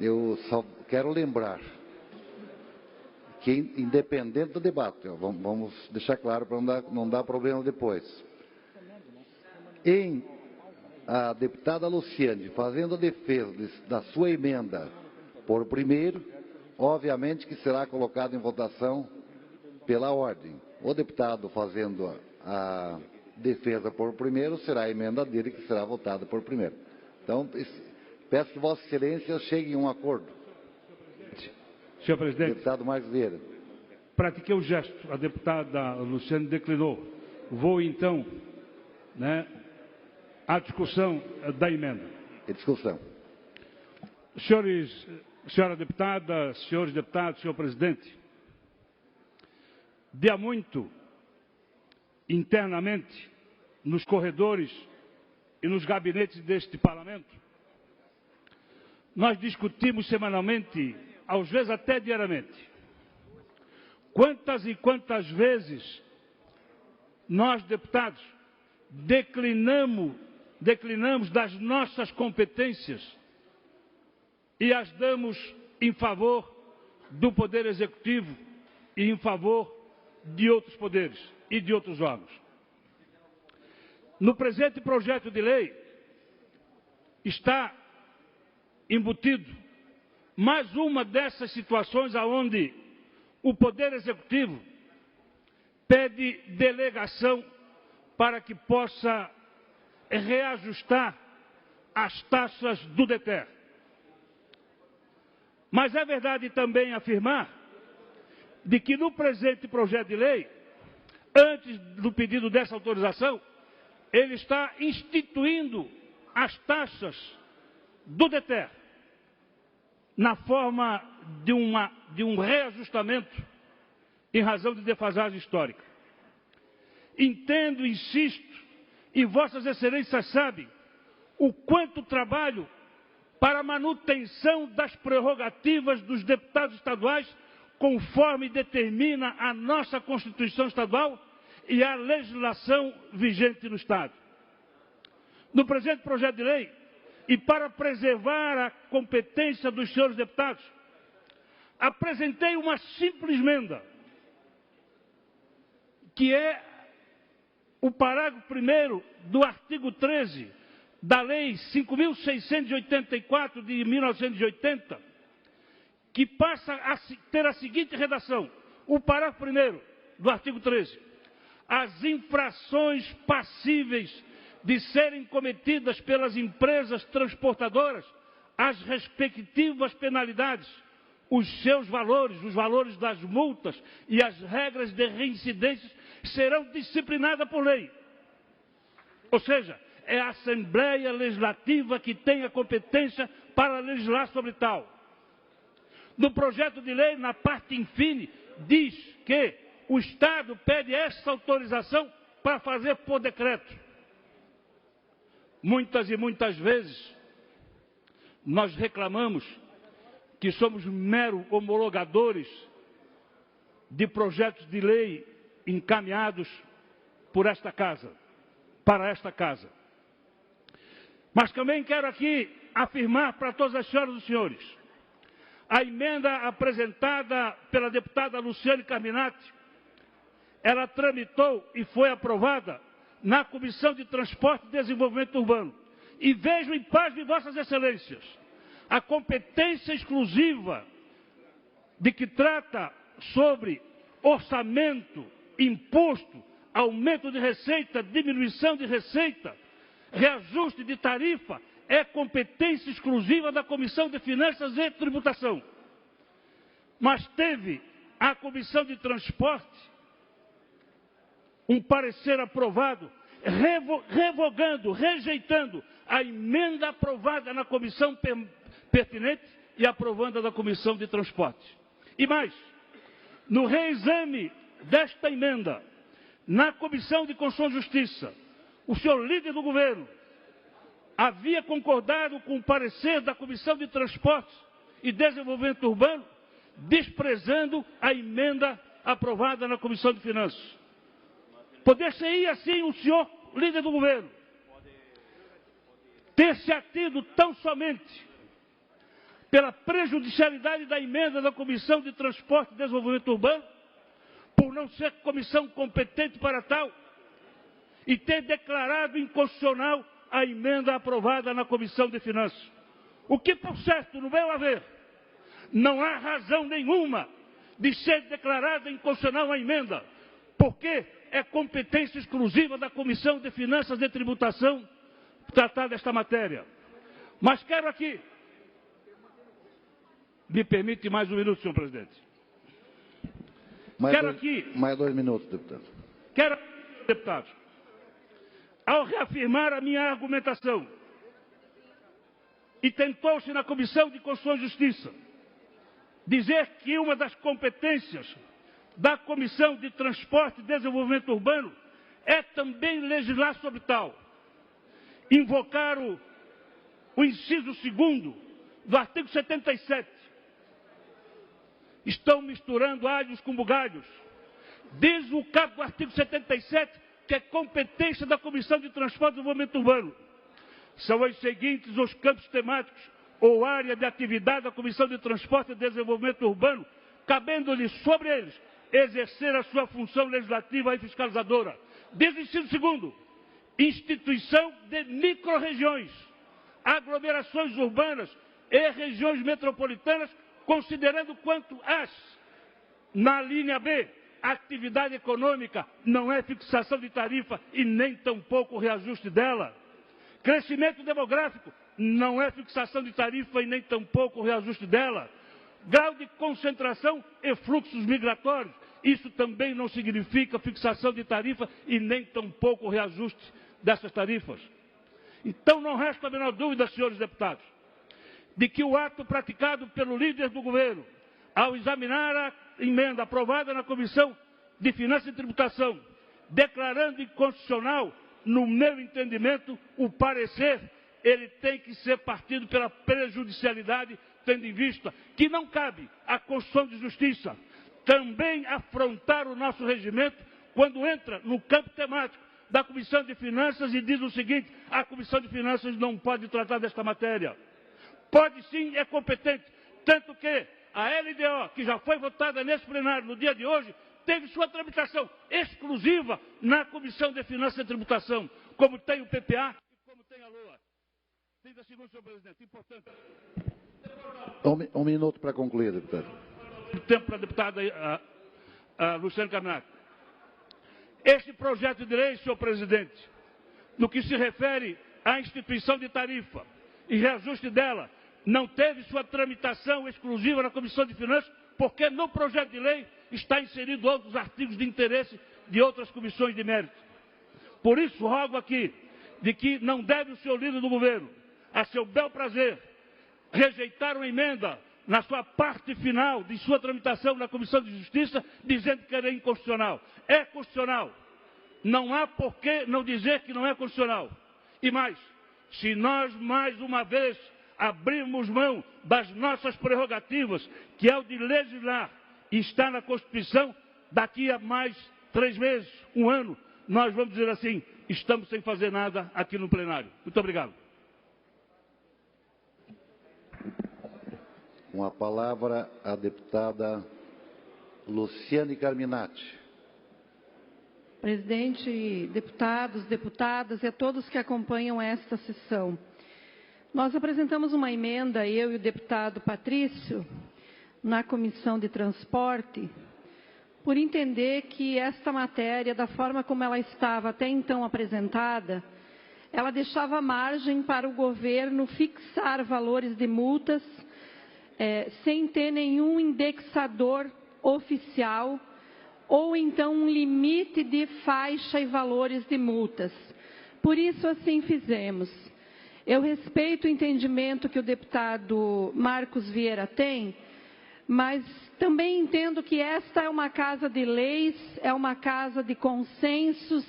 Eu só quero lembrar que, independente do debate, vamos deixar claro para não dar problema depois. Em a deputada Luciane fazendo a defesa da sua emenda por primeiro, obviamente que será colocado em votação pela ordem. O deputado fazendo a defesa por primeiro, será a emenda dele que será votada por primeiro. Então, peço que Vossa Excelência chegue em um acordo. Senhor presidente. Deputado Marcos Vieira. Pratiquei o gesto, a deputada Luciane declinou. Vou, então, à discussão da emenda. Discussão. Senhora deputada, senhores deputados, senhor presidente, de há muito, internamente, nos corredores e nos gabinetes deste Parlamento, nós discutimos semanalmente, às vezes até diariamente, quantas e quantas vezes nós, deputados, declinamos das nossas competências e as damos em favor do Poder Executivo e em favor de outros poderes e de outros órgãos. No presente projeto de lei está embutido mais uma dessas situações onde o Poder Executivo pede delegação para que possa reajustar as taxas do DETER. Mas é verdade também afirmar de que no presente projeto de lei, antes do pedido dessa autorização, ele está instituindo as taxas do DETER na forma de um reajustamento em razão de defasagem histórica. Entendo, insisto, e Vossas Excelências sabem o quanto trabalho para a manutenção das prerrogativas dos deputados estaduais, conforme determina a nossa Constituição Estadual e a legislação vigente no Estado. No presente projeto de lei, e para preservar a competência dos senhores deputados, apresentei uma simples emenda, que é o parágrafo 1º do artigo 13 da Lei 5.684 de 1980, que passa a ter a seguinte redação: o parágrafo 1º do artigo 13. As infrações passíveis de serem cometidas pelas empresas transportadoras, as respectivas penalidades, os seus valores, os valores das multas e as regras de reincidência serão disciplinadas por lei. Ou seja, é a Assembleia Legislativa que tem a competência para legislar sobre tal. No projeto de lei, na parte infine, diz que o Estado pede essa autorização para fazer por decreto. Muitas e muitas vezes, nós reclamamos que somos mero homologadores de projetos de lei encaminhados por esta casa, para esta casa. Mas também quero aqui afirmar para todas as senhoras e os senhores, a emenda apresentada pela deputada Luciane Carminati, ela tramitou e foi aprovada na Comissão de Transporte e Desenvolvimento Urbano. E vejo em paz de Vossas Excelências a competência exclusiva de que trata sobre orçamento, imposto, aumento de receita, diminuição de receita, reajuste de tarifa, é competência exclusiva da Comissão de Finanças e Tributação. Mas teve a Comissão de Transporte um parecer aprovado, revogando, rejeitando a emenda aprovada na comissão pertinente e aprovando a da Comissão de Transporte. E mais, no reexame desta emenda, na Comissão de Constituição e Justiça, o senhor líder do governo havia concordado com o parecer da Comissão de Transportes e Desenvolvimento Urbano, desprezando a emenda aprovada na Comissão de Finanças. Poder-se-ia, assim, o senhor líder do governo ter se atido tão somente pela prejudicialidade da emenda da Comissão de Transporte e Desenvolvimento Urbano, por não ser comissão competente para tal, e ter declarado inconstitucional a emenda aprovada na Comissão de Finanças. O que, por certo, no meu haver, não há razão nenhuma de ser declarada inconstitucional a emenda, porque é competência exclusiva da Comissão de Finanças e Tributação tratar desta matéria. Mas quero aqui, me permite mais um minuto, senhor presidente. Mais 2 minutos, deputado. Quero, deputados, ao reafirmar a minha argumentação, e tentou-se na Comissão de Constituição e Justiça dizer que uma das competências da Comissão de Transporte e Desenvolvimento Urbano é também legislar sobre tal. Invocar o inciso 2º do artigo 77. Estão misturando alhos com bugalhos. Diz o caput do artigo 77 que é competência da Comissão de Transporte e Desenvolvimento Urbano. São os seguintes os campos temáticos ou área de atividade da Comissão de Transporte e Desenvolvimento Urbano, cabendo-lhe sobre eles exercer a sua função legislativa e fiscalizadora. Diz o inciso 2º, instituição de microrregiões, aglomerações urbanas e regiões metropolitanas, considerando quanto às, na linha B, atividade econômica não é fixação de tarifa e nem tampouco reajuste dela. Crescimento demográfico não é fixação de tarifa e nem tampouco reajuste dela. Grau de concentração e fluxos migratórios, isso também não significa fixação de tarifa e nem tampouco reajuste dessas tarifas. Então não resta a menor dúvida, senhores deputados, de que o ato praticado pelo líder do governo, ao examinar a emenda aprovada na Comissão de Finanças e Tributação, declarando inconstitucional, no meu entendimento, o parecer, ele tem que ser partido pela prejudicialidade, tendo em vista que não cabe à Constituição de Justiça também afrontar o nosso regimento quando entra no campo temático da Comissão de Finanças e diz o seguinte: a Comissão de Finanças não pode tratar desta matéria. Pode sim, é competente. Tanto que a LDO, que já foi votada nesse plenário no dia de hoje, teve sua tramitação exclusiva na Comissão de Finanças e Tributação, como tem o PPA e como tem a LOA. 30 segundos, senhor presidente. Importante. Um minuto para concluir, deputado. Tempo para a deputada Luciane Carminati. Este projeto de lei, senhor presidente, no que se refere à instituição de tarifa e reajuste dela, não teve sua tramitação exclusiva na Comissão de Finanças, porque no projeto de lei está inserido outros artigos de interesse de outras comissões de mérito. Por isso, rogo aqui de que não deve o senhor líder do governo, a seu bel prazer, rejeitar uma emenda na sua parte final de sua tramitação na Comissão de Justiça, dizendo que era inconstitucional. É constitucional. Não há por que não dizer que não é constitucional. E mais, se nós mais uma vez abrirmos mão das nossas prerrogativas, que é o de legislar, e está na Constituição, daqui a mais 3 meses, 1 ano, nós vamos dizer assim: estamos sem fazer nada aqui no plenário. Muito obrigado. Com a palavra a deputada Luciane Carminati. Presidente, deputados, deputadas e a todos que acompanham esta sessão. Nós apresentamos uma emenda, eu e o deputado Patrício, na Comissão de Transporte, por entender que esta matéria, da forma como ela estava até então apresentada, ela deixava margem para o governo fixar valores de multas sem ter nenhum indexador oficial ou então um limite de faixa e valores de multas. Por isso, assim fizemos. Eu respeito o entendimento que o deputado Marcos Vieira tem, mas também entendo que esta é uma casa de leis, é uma casa de consensos,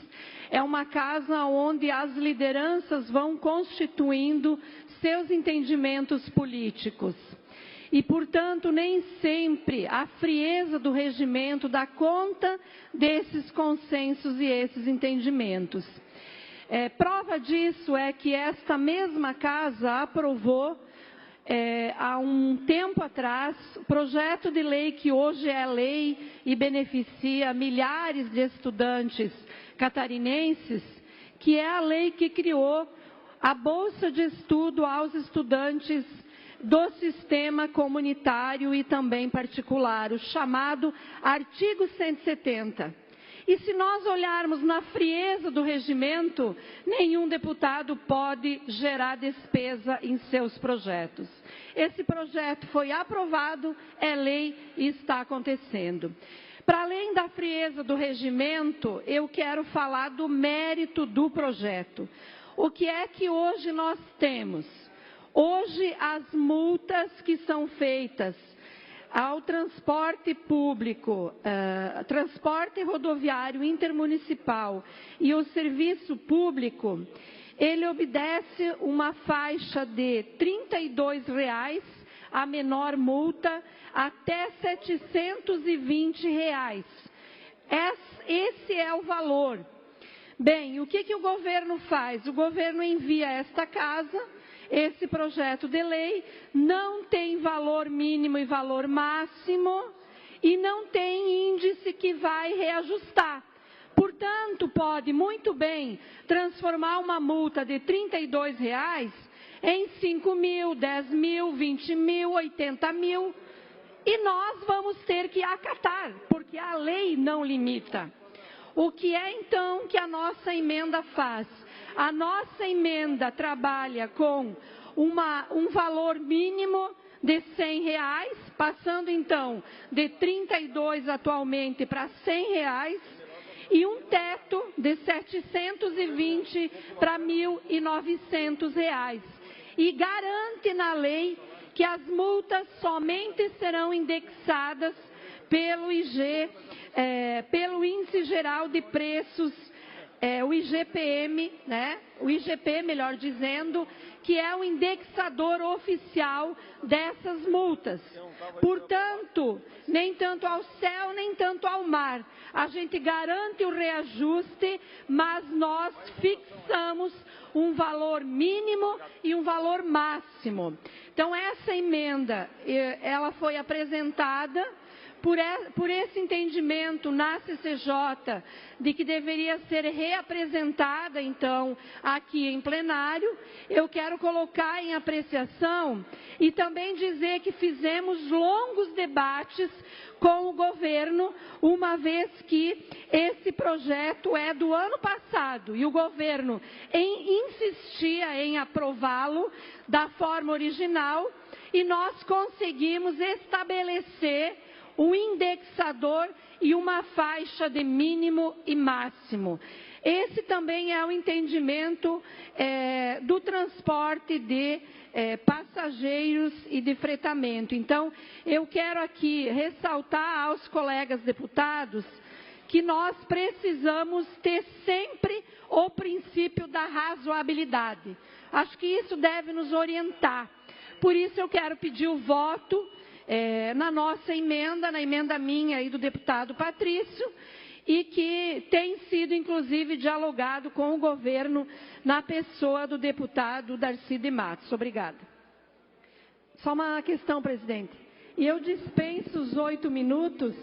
é uma casa onde as lideranças vão constituindo seus entendimentos políticos. E, portanto, nem sempre a frieza do regimento dá conta desses consensos e esses entendimentos. Prova disso é que esta mesma casa aprovou, há um tempo atrás, o projeto de lei que hoje é lei e beneficia milhares de estudantes catarinenses, que é a lei que criou a bolsa de estudo aos estudantes do sistema comunitário e também particular, o chamado artigo 170. E se nós olharmos na frieza do regimento, nenhum deputado pode gerar despesa em seus projetos. Esse projeto foi aprovado, é lei e está acontecendo. Para além da frieza do regimento, eu quero falar do mérito do projeto. O que é que hoje nós temos? Hoje, as multas que são feitas ao transporte público, transporte rodoviário intermunicipal e o serviço público, ele obedece uma faixa de R$ 32,00 a menor multa até R$ 720,00. Esse é o valor. Bem, o que o governo faz? O governo envia a esta casa esse projeto de lei, não tem valor mínimo e valor máximo e não tem índice que vai reajustar. Portanto, pode muito bem transformar uma multa de R$ 32,00 em 5 mil, 10 mil, 20 mil, 80 mil. E nós vamos ter que acatar, porque a lei não limita. O que é então que a nossa emenda faz? A nossa emenda trabalha com um valor mínimo de R$ 100,00, passando então de 32 atualmente para R$ 100,00, e um teto de 720 para R$ 1.900. E garante na lei que as multas somente serão indexadas pelo IG, pelo Índice Geral de Preços o IGPM, né? O IGP, melhor dizendo, que é o indexador oficial dessas multas. Portanto, nem tanto ao céu, nem tanto ao mar. A gente garante o reajuste, mas nós fixamos um valor mínimo e um valor máximo. Então, essa emenda, ela foi apresentada por esse entendimento na CCJ de que deveria ser reapresentada, então, aqui em plenário. Eu quero colocar em apreciação e também dizer que fizemos longos debates com o governo, uma vez que esse projeto é do ano passado e o governo insistia em aprová-lo da forma original, e nós conseguimos estabelecer um indexador e uma faixa de mínimo e máximo. Esse também é o entendimento do transporte de passageiros e de fretamento. Então, eu quero aqui ressaltar aos colegas deputados que nós precisamos ter sempre o princípio da razoabilidade. Acho que isso deve nos orientar. Por isso, eu quero pedir o voto na nossa emenda, na emenda minha e do deputado Patrício, e que tem sido, inclusive, dialogado com o governo na pessoa do deputado Darcy de Matos. Obrigada. Só uma questão, presidente. E eu dispenso os 8 minutos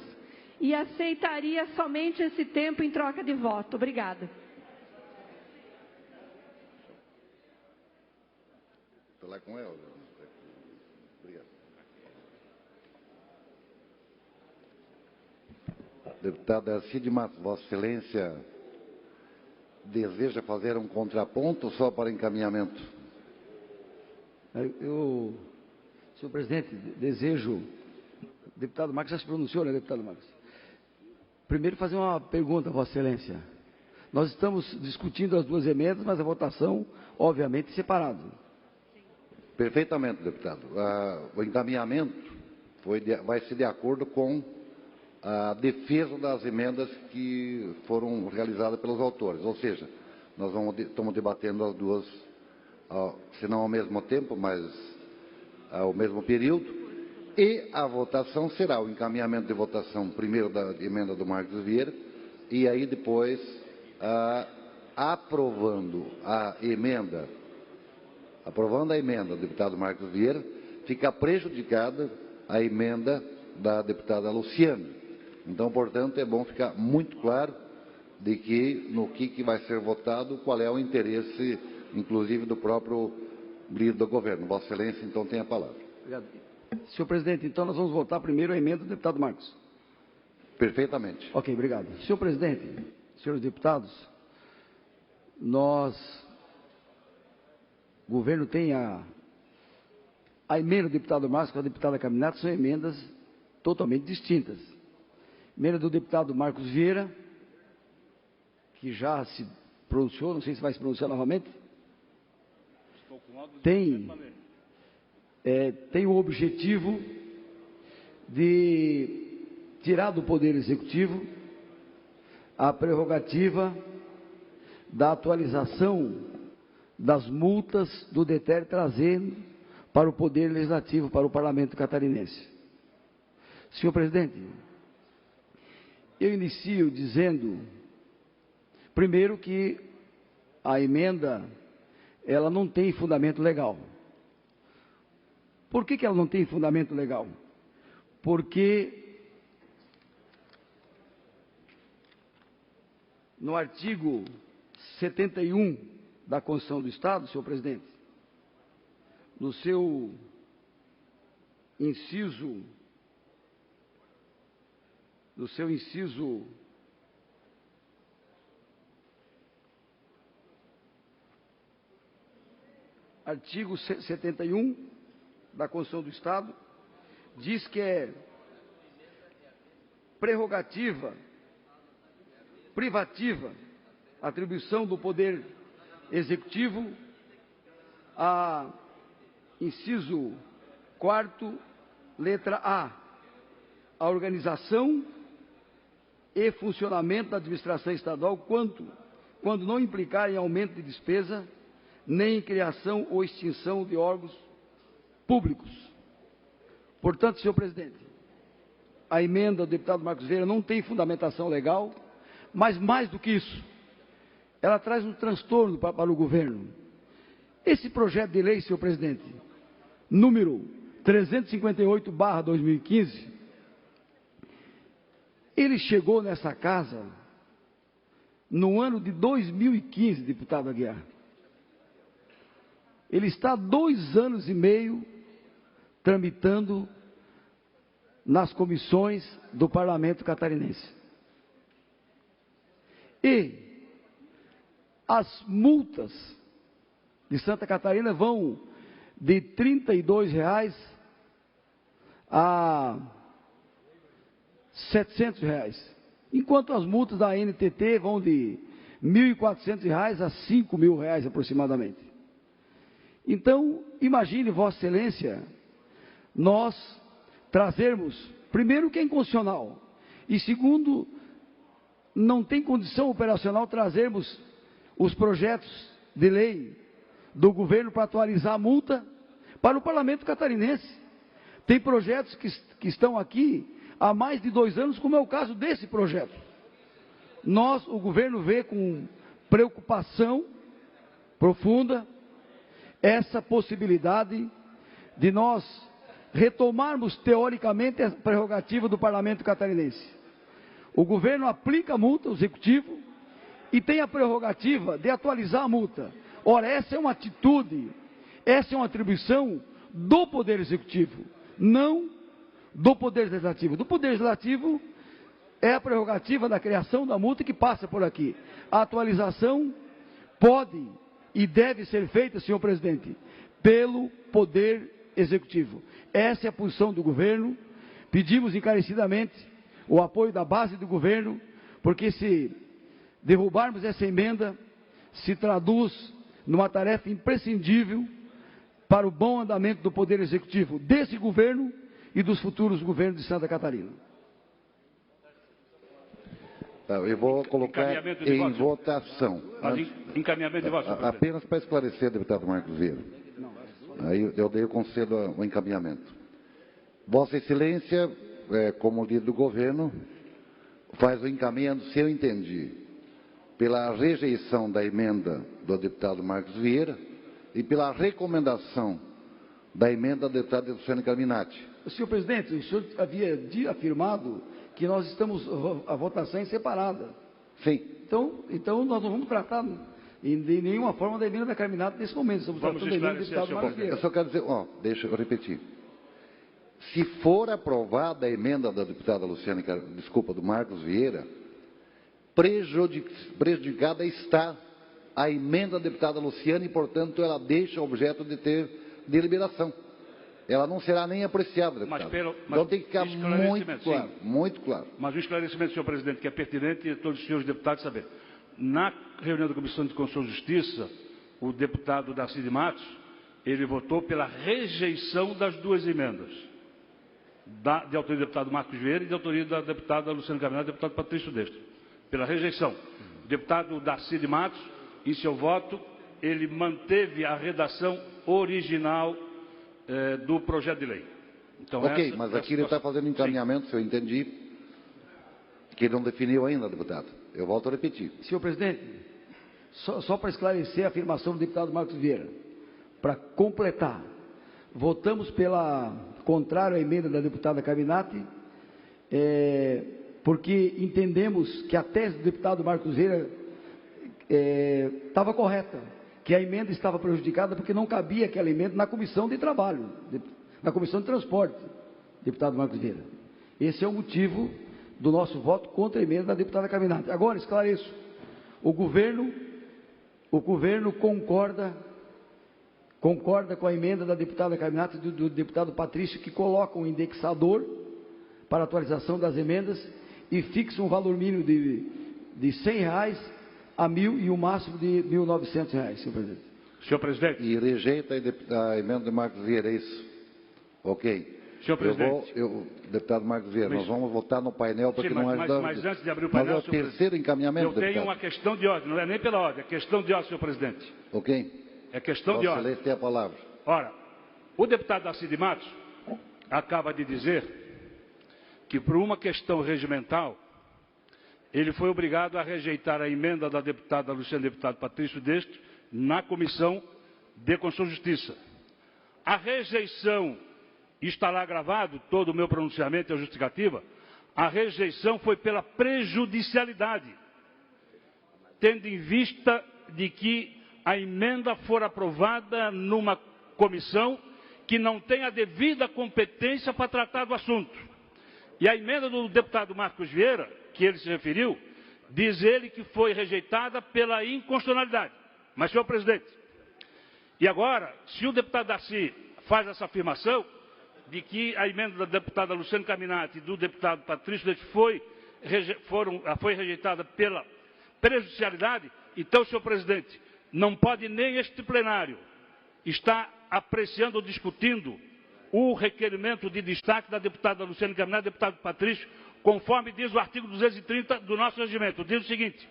e aceitaria somente esse tempo em troca de voto. Obrigada. Falar com ela. Obrigado. Deputado Darcy de Matos, Vossa Excelência deseja fazer um contraponto só para encaminhamento? Senhor presidente, desejo... Deputado Marcos já se pronunciou, né, deputado Marcos? Primeiro, fazer uma pergunta, Vossa Excelência. Nós estamos discutindo as duas emendas, mas a votação, obviamente, separada. Perfeitamente, deputado. O encaminhamento vai ser de acordo com a defesa das emendas que foram realizadas pelos autores. Ou seja, nós estamos debatendo as duas, se não ao mesmo tempo, mas ao mesmo período, e a votação será o encaminhamento de votação, primeiro da emenda do Marcos Vieira, e aí depois, aprovando a emenda do deputado Marcos Vieira, fica prejudicada a emenda da deputada Luciana. Então, portanto, é bom ficar muito claro de que no que vai ser votado, qual é o interesse, inclusive, do próprio líder do governo. Vossa Excelência, então, tem a palavra. Obrigado. Senhor presidente, então nós vamos votar primeiro a emenda do deputado Marcos. Perfeitamente. Ok, obrigado. Senhor presidente, senhores deputados, o governo tem a emenda do deputado Marcos com a deputada Caminato, são emendas totalmente distintas. Emenda do deputado Marcos Vieira, que já se pronunciou, não sei se vai se pronunciar novamente, tem o objetivo de tirar do Poder Executivo a prerrogativa da atualização das multas do DETER, trazendo para o Poder Legislativo, para o Parlamento catarinense. Senhor presidente, eu inicio dizendo, primeiro, que a emenda, ela não tem fundamento legal. Por que ela não tem fundamento legal? Porque no artigo 71 da Constituição do Estado, senhor presidente, no seu inciso artigo 71 da Constituição do Estado, diz que é prerrogativa, privativa, atribuição do Poder Executivo a inciso 4º, letra a organização e funcionamento da administração estadual quanto quando não implicar em aumento de despesa, nem em criação ou extinção de órgãos públicos. Portanto, senhor presidente, a emenda do deputado Marcos Vieira não tem fundamentação legal, mas mais do que isso, ela traz um transtorno para o governo. Esse projeto de lei, senhor presidente, número 358/2015, ele chegou nessa casa no ano de 2015, deputado Aguiar. Ele está há 2 anos e meio tramitando nas comissões do Parlamento catarinense. E as multas de Santa Catarina vão de R$ 32 a R$ 700, enquanto as multas da NTT vão de R$ 1.400 a R$ 5.000 aproximadamente. Então, imagine, Vossa Excelência, nós trazermos, primeiro, que é inconstitucional, e segundo, não tem condição operacional trazermos os projetos de lei do governo para atualizar a multa para o Parlamento catarinense. Tem projetos que estão aqui há mais de 2 anos, como é o caso desse projeto. O governo vê com preocupação profunda essa possibilidade de nós retomarmos teoricamente a prerrogativa do Parlamento catarinense. O governo aplica a multa, o executivo, e tem a prerrogativa de atualizar a multa. Ora, essa é uma atitude, essa é uma atribuição do Poder Executivo, não do Poder Legislativo. Do Poder Legislativo é a prerrogativa da criação da multa que passa por aqui. A atualização pode e deve ser feita, senhor presidente, pelo Poder Executivo. Essa é a posição do governo. Pedimos encarecidamente o apoio da base do governo, porque se derrubarmos essa emenda, se traduz numa tarefa imprescindível para o bom andamento do Poder Executivo, desse governo e dos futuros governos de Santa Catarina. Eu vou colocar em votação. Encaminhamento de voto. Apenas para esclarecer, deputado Marcos Vieira. Aí eu dei o conselho ao encaminhamento. Vossa Excelência, como líder do governo, faz o encaminhamento, se eu entendi, pela rejeição da emenda do deputado Marcos Vieira e pela recomendação da emenda da deputada Luciane Carminati. Senhor presidente, o senhor havia afirmado que nós estamos a votação em separada. Sim. Então nós não vamos tratar de nenhuma forma da emenda da Carminati nesse momento. Estamos tratando da emenda do deputado Marcos Vieira. Eu só quero dizer, deixa eu repetir. Se for aprovada a emenda da deputada Luciane, do Marcos Vieira, prejudicada está a emenda da deputada Luciane e, portanto, ela deixa objeto de ter deliberação. Ela não será nem apreciada, deputado. Então tem que ficar muito claro. Mas um esclarecimento, senhor presidente, que é pertinente e todos os senhores deputados saber. Na reunião da Comissão de Constituição e Justiça, o deputado Darcy de Matos, ele votou pela rejeição das 2 emendas. De autoria do deputado Marcos Vieira e de autoria da deputada Luciane Carminati e do deputado Patrício Destro. Pela rejeição. O deputado Darcy de Matos, em seu voto, ele manteve a redação original do projeto de lei. Então, ok, mas aqui ele está fazendo encaminhamento, se eu entendi, que ele não definiu ainda, deputado. Eu volto a repetir. Senhor presidente, só para esclarecer a afirmação do deputado Marcos Vieira, para completar, votamos contrário à emenda da deputada Carminati, porque entendemos que a tese do deputado Marcos Vieira estava correta, que a emenda estava prejudicada porque não cabia aquela emenda na comissão de trabalho, na comissão de transporte, deputado Marcos Vieira. Esse é o motivo do nosso voto contra a emenda da deputada Carminati. Agora, esclareço, o governo concorda com a emenda da deputada Carminati e do deputado Patrício, que coloca um indexador para atualização das emendas e fixa um valor mínimo de R$100 a 1.000 e o máximo de R$1.900, senhor presidente. Senhor presidente. E rejeita a emenda de Marcos Vieira, é isso? Ok. Senhor presidente. Deputado Marcos Vieira, nós vamos votar no painel para que não haja... Mas antes de abrir o painel, mas é o terceiro encaminhamento, eu tenho uma questão de ordem, não é nem pela ordem, é questão de ordem, senhor presidente. Ok. É questão de ordem. Vossa Excelência tem a palavra. Ora, o deputado Darcy de Matos acaba de dizer que, por uma questão regimental, ele foi obrigado a rejeitar a emenda da deputada Luciana, deputado Patrício Deste, na Comissão de Constituição e Justiça. A rejeição, está lá gravado, todo o meu pronunciamento é justificativa, a rejeição foi pela prejudicialidade, tendo em vista de que a emenda for aprovada numa comissão que não tem a devida competência para tratar do assunto. E a emenda do deputado Marcos Vieira, que ele se referiu, diz ele que foi rejeitada pela inconstitucionalidade. Mas, senhor presidente, e agora, se o deputado Darcy faz essa afirmação de que a emenda da deputada Luciana Carminati e do deputado Patrício foi rejeitada pela prejudicialidade, então, senhor presidente, não pode nem este plenário estar apreciando ou discutindo o requerimento de destaque da deputada Luciana Carminati e do deputado Patrício, conforme diz o artigo 230 do nosso regimento. Diz o seguinte: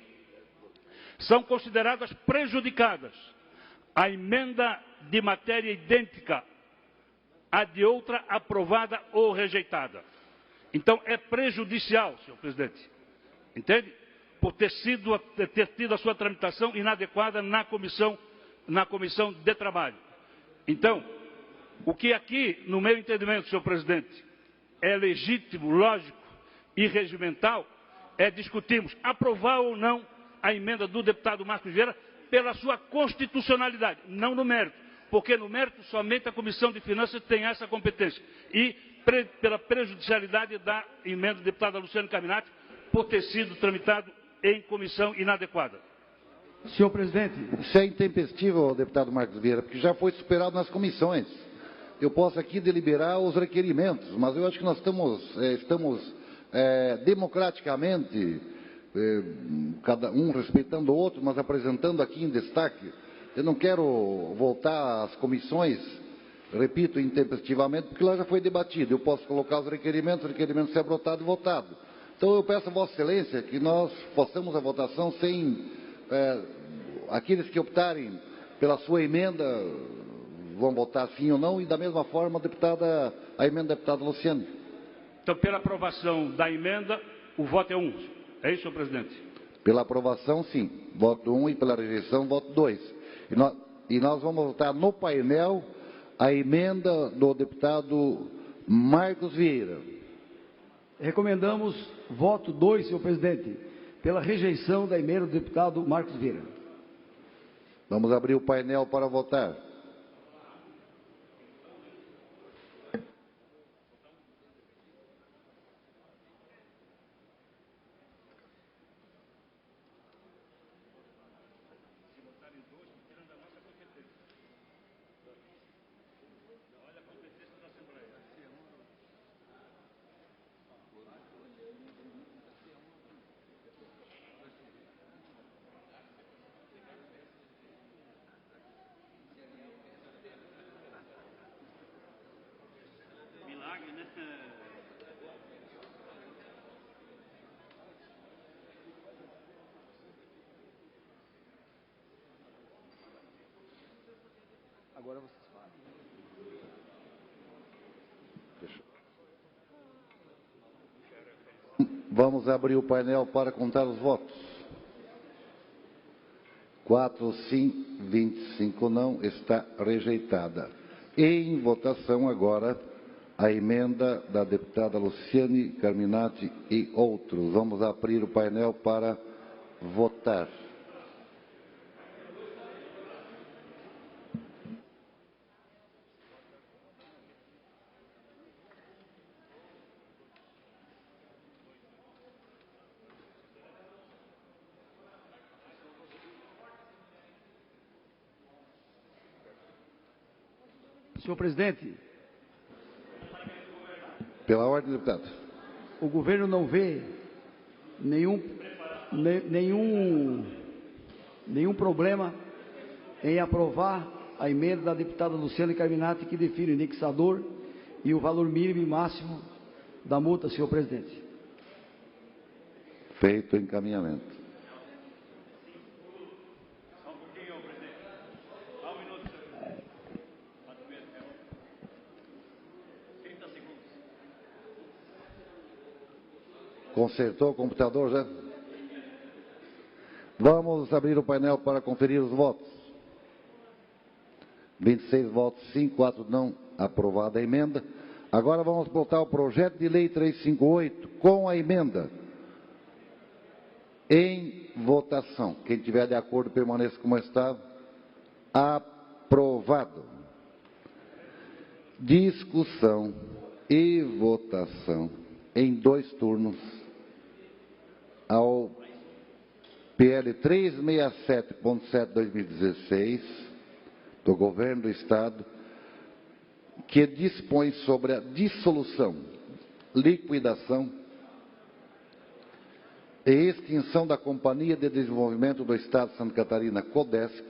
são consideradas prejudicadas a emenda de matéria idêntica à de outra aprovada ou rejeitada. Então, é prejudicial, senhor presidente. Entende? Por ter tido a sua tramitação inadequada na comissão de trabalho. Então, o que aqui, no meu entendimento, senhor presidente, é legítimo, lógico e regimental, é discutirmos aprovar ou não a emenda do deputado Marcos Vieira pela sua constitucionalidade, não no mérito, porque no mérito somente a Comissão de Finanças tem essa competência, e pela prejudicialidade da emenda do deputado Luciano Carminati por ter sido tramitado em comissão inadequada. Senhor presidente. Isso é intempestivo, deputado Marcos Vieira, porque já foi superado nas comissões. Eu posso aqui deliberar os requerimentos, mas eu acho que nós estamos democraticamente, cada um respeitando o outro, mas apresentando aqui em destaque. Eu não quero voltar às comissões, repito, intempestivamente, porque lá já foi debatido. Eu posso colocar os requerimentos ser brotado e votado. Então eu peço a Vossa Excelência que nós possamos a votação sem... aqueles que optarem pela sua emenda vão votar sim ou não, e da mesma forma a emenda da deputada Luciane. Então, pela aprovação da emenda, o voto é 1. É isso, senhor presidente? Pela aprovação, sim. Voto 1 e pela rejeição, voto 2. E nós vamos votar no painel a emenda do deputado Marcos Vieira. Recomendamos voto 2, senhor presidente, pela rejeição da emenda do deputado Marcos Vieira. Vamos abrir o painel para votar. Agora vocês falam. Vamos abrir o painel para contar os votos. 4 sim, 25 não, está rejeitada. Em votação agora a emenda da deputada Luciane Carminati e outros. Vamos abrir o painel para votar. Senhor presidente. Pela ordem, deputado. O governo não vê nenhum problema em aprovar a emenda da deputada Luciana Carminati, que define o indexador e o valor mínimo e máximo da multa, senhor presidente. Feito o encaminhamento. Consertou o computador já? Vamos abrir o painel para conferir os votos. 26 votos sim, 4 não. Aprovada a emenda. Agora vamos botar o projeto de lei 358 com a emenda em votação. Quem tiver de acordo permaneça como está. Aprovado. Discussão e votação em 2 turnos ao PL 367.7/2016 do Governo do Estado, que dispõe sobre a dissolução, liquidação e extinção da Companhia de Desenvolvimento do Estado de Santa Catarina, CODESC,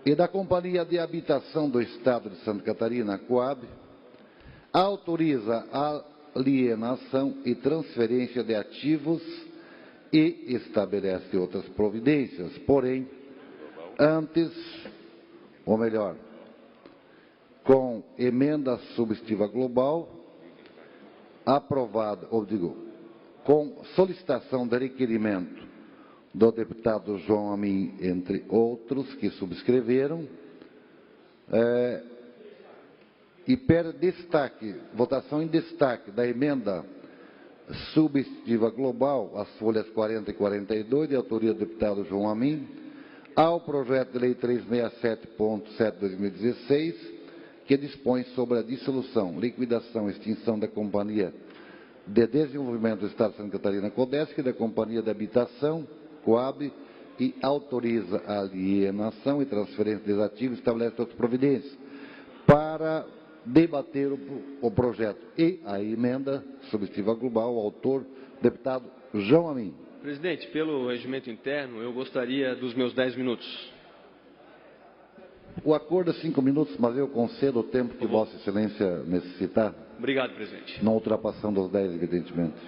e da Companhia de Habitação do Estado de Santa Catarina, COAB, autoriza a alienação e transferência de ativos e estabelece outras providências. Porém, antes, ou melhor, com emenda substitutiva global, aprovada, ou digo, com solicitação de requerimento do deputado João Amin, entre outros, que subscreveram, e per destaque, votação em destaque da emenda substitutiva global, as folhas 40 e 42, de autoria do deputado João Amin, ao projeto de lei 367.7/2016, que dispõe sobre a dissolução, liquidação e extinção da Companhia de Desenvolvimento do Estado de Santa Catarina, CODESC, e da Companhia de Habitação, COAB, e autoriza a alienação e transferência de ativos e estabelece outras providências. Para debater o projeto e a emenda substitutiva global, o autor, deputado João Amin. Presidente, pelo regimento interno, eu gostaria dos meus 10 minutos. O acordo é 5 minutos, mas eu concedo o tempo que Vossa Excelência necessitar. Obrigado, presidente. Não ultrapassando os 10, evidentemente.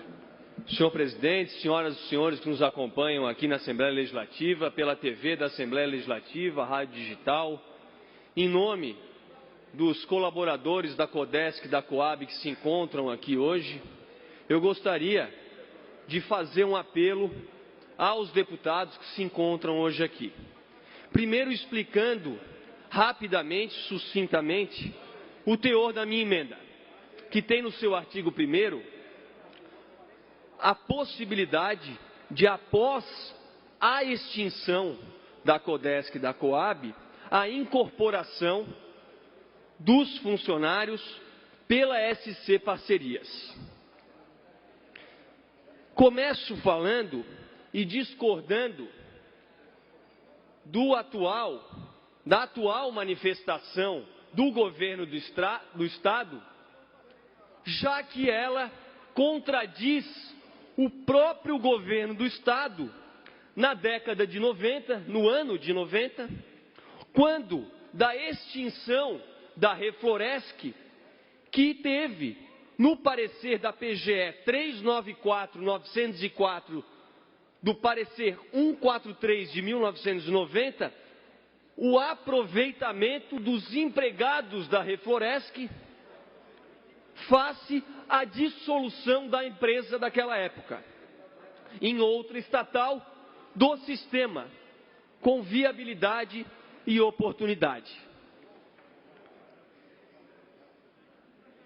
Senhor presidente, senhoras e senhores que nos acompanham aqui na Assembleia Legislativa, pela TV da Assembleia Legislativa, Rádio Digital, em nome dos colaboradores da CODESC e da COAB que se encontram aqui hoje, eu gostaria de fazer um apelo aos deputados que se encontram hoje aqui. Primeiro, explicando rapidamente, sucintamente, o teor da minha emenda, que tem no seu artigo 1º a possibilidade de, após a extinção da CODESC e da COAB, a incorporação dos funcionários pela SC Parcerias. Começo falando e discordando da atual manifestação do governo do Estado, já que ela contradiz o próprio governo do Estado na década de 90, no ano de 90, quando da extinção da Refloresc, que teve, no parecer da PGE 394/904, do parecer 143 de 1990, o aproveitamento dos empregados da Refloresc face à dissolução da empresa daquela época, em outra estatal do sistema, com viabilidade e oportunidade.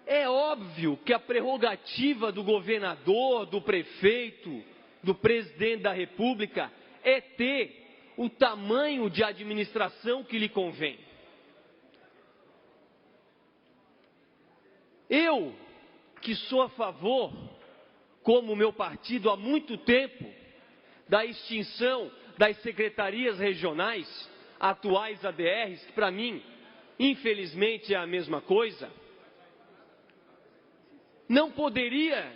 É óbvio que a prerrogativa do governador, do prefeito, do presidente da República é ter o tamanho de administração que lhe convém. Eu, que sou a favor, como o meu partido há muito tempo, da extinção das secretarias regionais, atuais ADRs, que para mim, infelizmente, é a mesma coisa, não poderia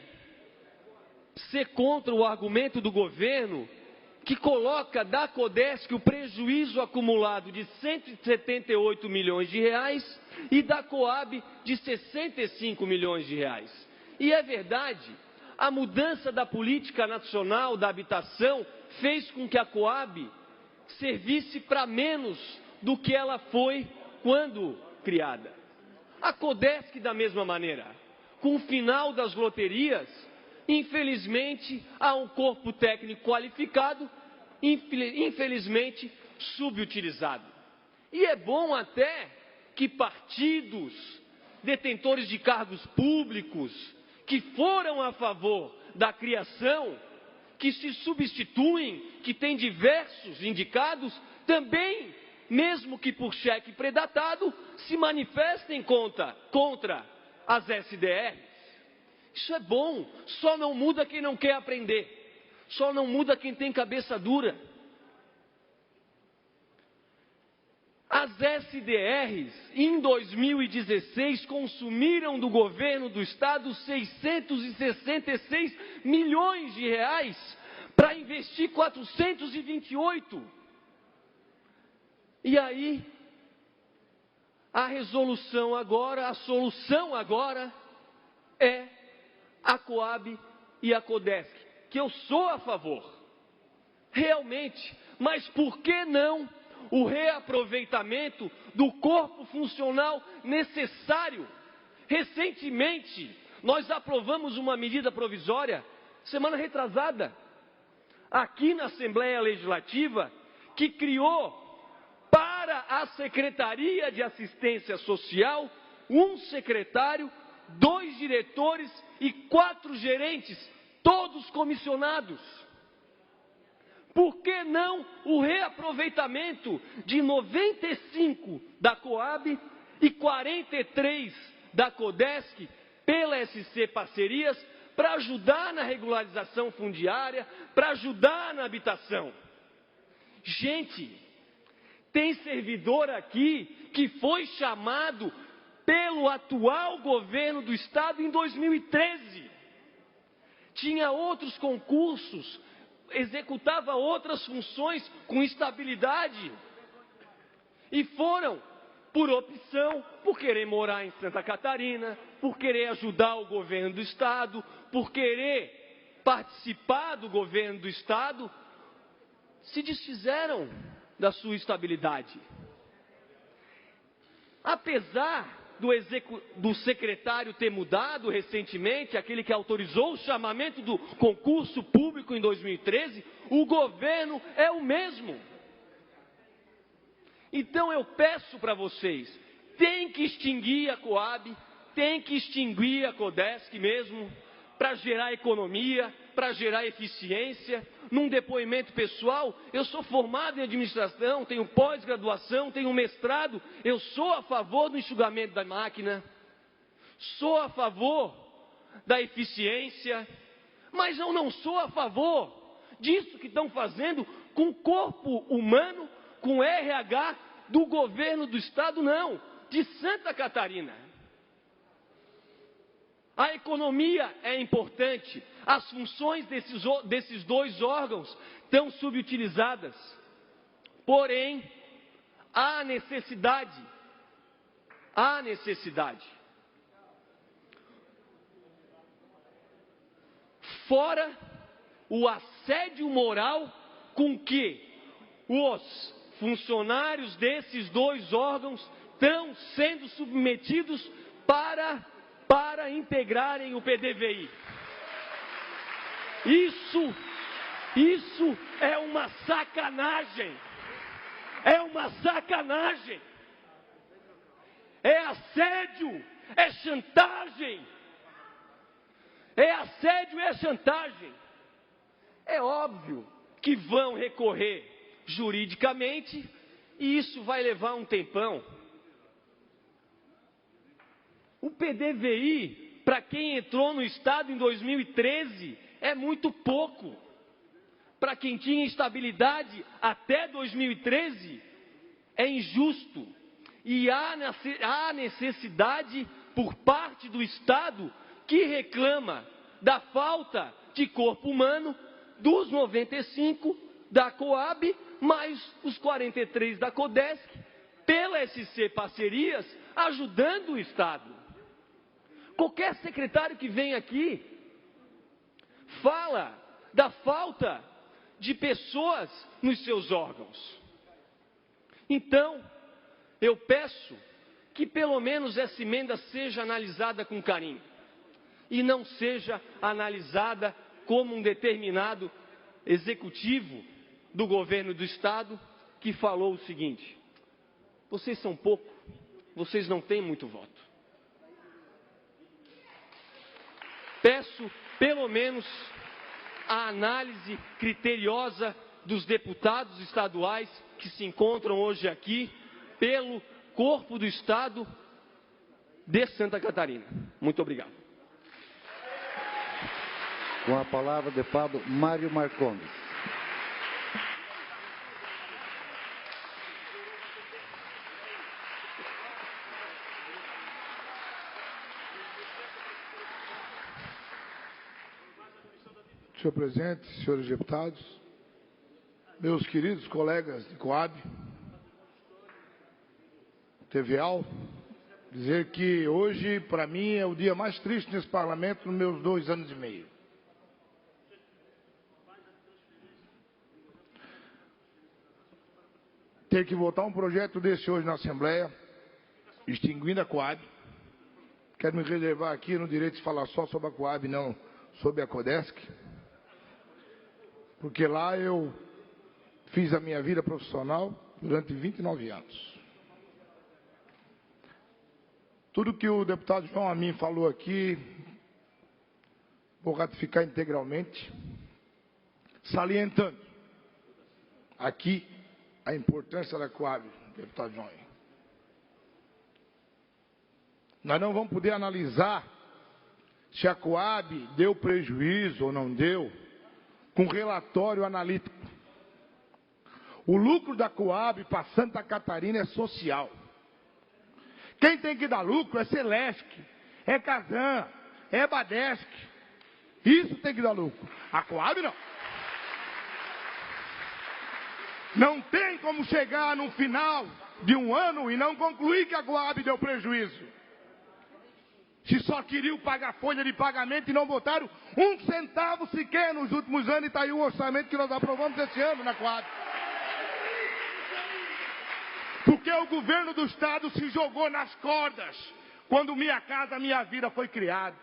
ser contra o argumento do governo que coloca da Codesc o prejuízo acumulado de 178 milhões de reais e da Coab de 65 milhões de reais. E é verdade, a mudança da política nacional da habitação fez com que a Coab servisse para menos do que ela foi quando criada. A Codesc, da mesma maneira, com o final das loterias, infelizmente, há um corpo técnico qualificado, infelizmente, subutilizado. E é bom até que partidos, detentores de cargos públicos, que foram a favor da criação, que se substituem, que têm diversos indicados, também, mesmo que por cheque predatado, se manifestem contra as SDRs. Isso é bom, só não muda quem não quer aprender, só não muda quem tem cabeça dura. As SDRs, em 2016, consumiram do governo do Estado 666 milhões de reais para investir 428. E aí, a solução agora é a Coab e a Codesc, que eu sou a favor, realmente, mas por que não o reaproveitamento do corpo funcional necessário? Recentemente, nós aprovamos uma medida provisória, semana retrasada, aqui na Assembleia Legislativa, que criou para a Secretaria de Assistência Social um secretário, 2 diretores e 4 gerentes, todos comissionados. Por que não o reaproveitamento de 95 da Coab e 43 da Codesc pela SC Parcerias para ajudar na regularização fundiária, para ajudar na habitação? Gente, tem servidor aqui que foi chamado pelo atual governo do Estado em 2013. Tinha outros concursos, executava outras funções com estabilidade. E foram, por opção, por querer morar em Santa Catarina, por querer ajudar o governo do Estado, por querer participar do governo do Estado, se desfizeram da sua estabilidade. Apesar do secretário ter mudado recentemente, aquele que autorizou o chamamento do concurso público em 2013, o governo é o mesmo. Então eu peço para vocês, tem que extinguir a Coab, tem que extinguir a Codesc mesmo, para gerar economia, para gerar eficiência. Num depoimento pessoal, eu sou formado em administração, tenho pós-graduação, tenho mestrado, eu sou a favor do enxugamento da máquina, sou a favor da eficiência, mas eu não sou a favor disso que estão fazendo com o corpo humano, com RH do governo do Estado, não, de Santa Catarina. A economia é importante, as funções desses 2 órgãos estão subutilizadas, porém, há necessidade. Fora o assédio moral com que os funcionários desses 2 órgãos estão sendo submetidos para integrarem o PDVI. Isso é uma sacanagem. É uma sacanagem. É assédio, é chantagem. É assédio, é chantagem. É óbvio que vão recorrer juridicamente e isso vai levar um tempão. O PDVI, para quem entrou no Estado em 2013, é muito pouco. Para quem tinha estabilidade até 2013, é injusto. E há necessidade por parte do Estado que reclama da falta de corpo humano dos 95, da Coab, mais os 43 da Codesc, pela SC Parcerias, ajudando o Estado. Qualquer secretário que vem aqui fala da falta de pessoas nos seus órgãos. Então, eu peço que pelo menos essa emenda seja analisada com carinho e não seja analisada como um determinado executivo do governo do Estado que falou o seguinte: vocês são pouco, vocês não têm muito voto. Peço pelo menos a análise criteriosa dos deputados estaduais que se encontram hoje aqui pelo corpo do Estado de Santa Catarina. Muito obrigado. Com a palavra, o deputado Mário Marcondes. Senhor presidente, senhores deputados, meus queridos colegas de Coab, TVAL, dizer que hoje, para mim, é o dia mais triste nesse parlamento nos meus 2 anos e meio. Ter que votar um projeto desse hoje na Assembleia, extinguindo a Coab. Quero me reservar aqui no direito de falar só sobre a Coab, não sobre a Codesc. Porque lá eu fiz a minha vida profissional durante 29 anos. Tudo que o deputado João Amin falou aqui, vou ratificar integralmente, salientando aqui a importância da Coab, deputado João Amin. Nós não vamos poder analisar se a Coab deu prejuízo ou não deu, com relatório analítico. O lucro da Coab para Santa Catarina é social. Quem tem que dar lucro é Celesc, é Casan, é Badesc. Isso tem que dar lucro. A Coab não. Não tem como chegar no final de um ano e não concluir que a Coab deu prejuízo. Se só queriam pagar folha de pagamento e não botaram 1 centavo sequer nos últimos anos, e está aí o orçamento que nós aprovamos esse ano na Coab. Porque o governo do Estado se jogou nas cordas quando Minha Casa Minha Vida foi criado.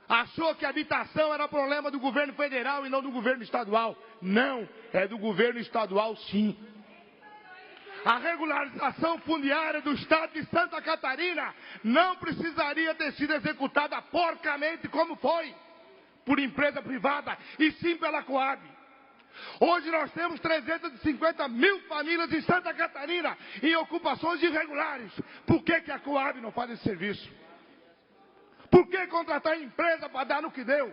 Achou que a habitação era problema do governo federal e não do governo estadual. Não, é do governo estadual sim. A regularização fundiária do Estado de Santa Catarina não precisaria ter sido executada porcamente como foi, por empresa privada, e sim pela Coab. Hoje nós temos 350 mil famílias em Santa Catarina em ocupações irregulares. Por que a Coab não faz esse serviço? Por que contratar empresa para dar no que deu?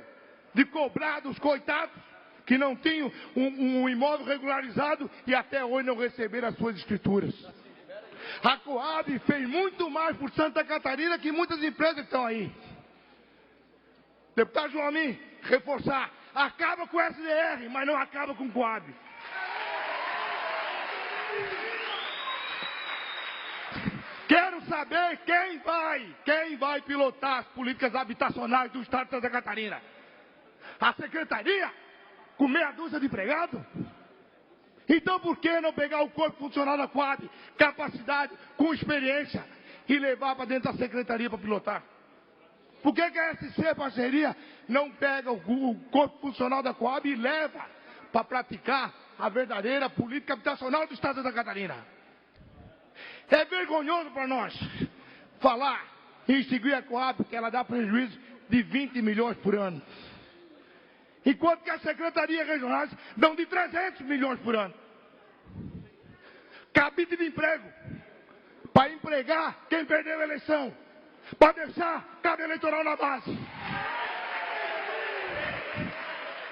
De cobrar dos coitados que não tinham um imóvel regularizado e até hoje não receberam as suas escrituras. A Coab fez muito mais por Santa Catarina que muitas empresas que estão aí. Deputado João Amin, reforçar, acaba com o SDR, mas não acaba com o Coab. Quero saber quem vai pilotar as políticas habitacionais do Estado de Santa Catarina. A Secretaria? Com meia dúzia de empregados? Então por que não pegar o corpo funcional da Coab, capacidade, com experiência, e levar para dentro da Secretaria para pilotar? Por que a SC Parceria não pega o corpo funcional da Coab e leva para praticar a verdadeira política habitacional do Estado de Santa Catarina? É vergonhoso para nós falar em extinguir a Coab, porque ela dá prejuízo de 20 milhões por ano. Enquanto que as secretarias regionais dão de 300 milhões por ano. Cabide de emprego para empregar quem perdeu a eleição, para deixar cabo eleitoral na base.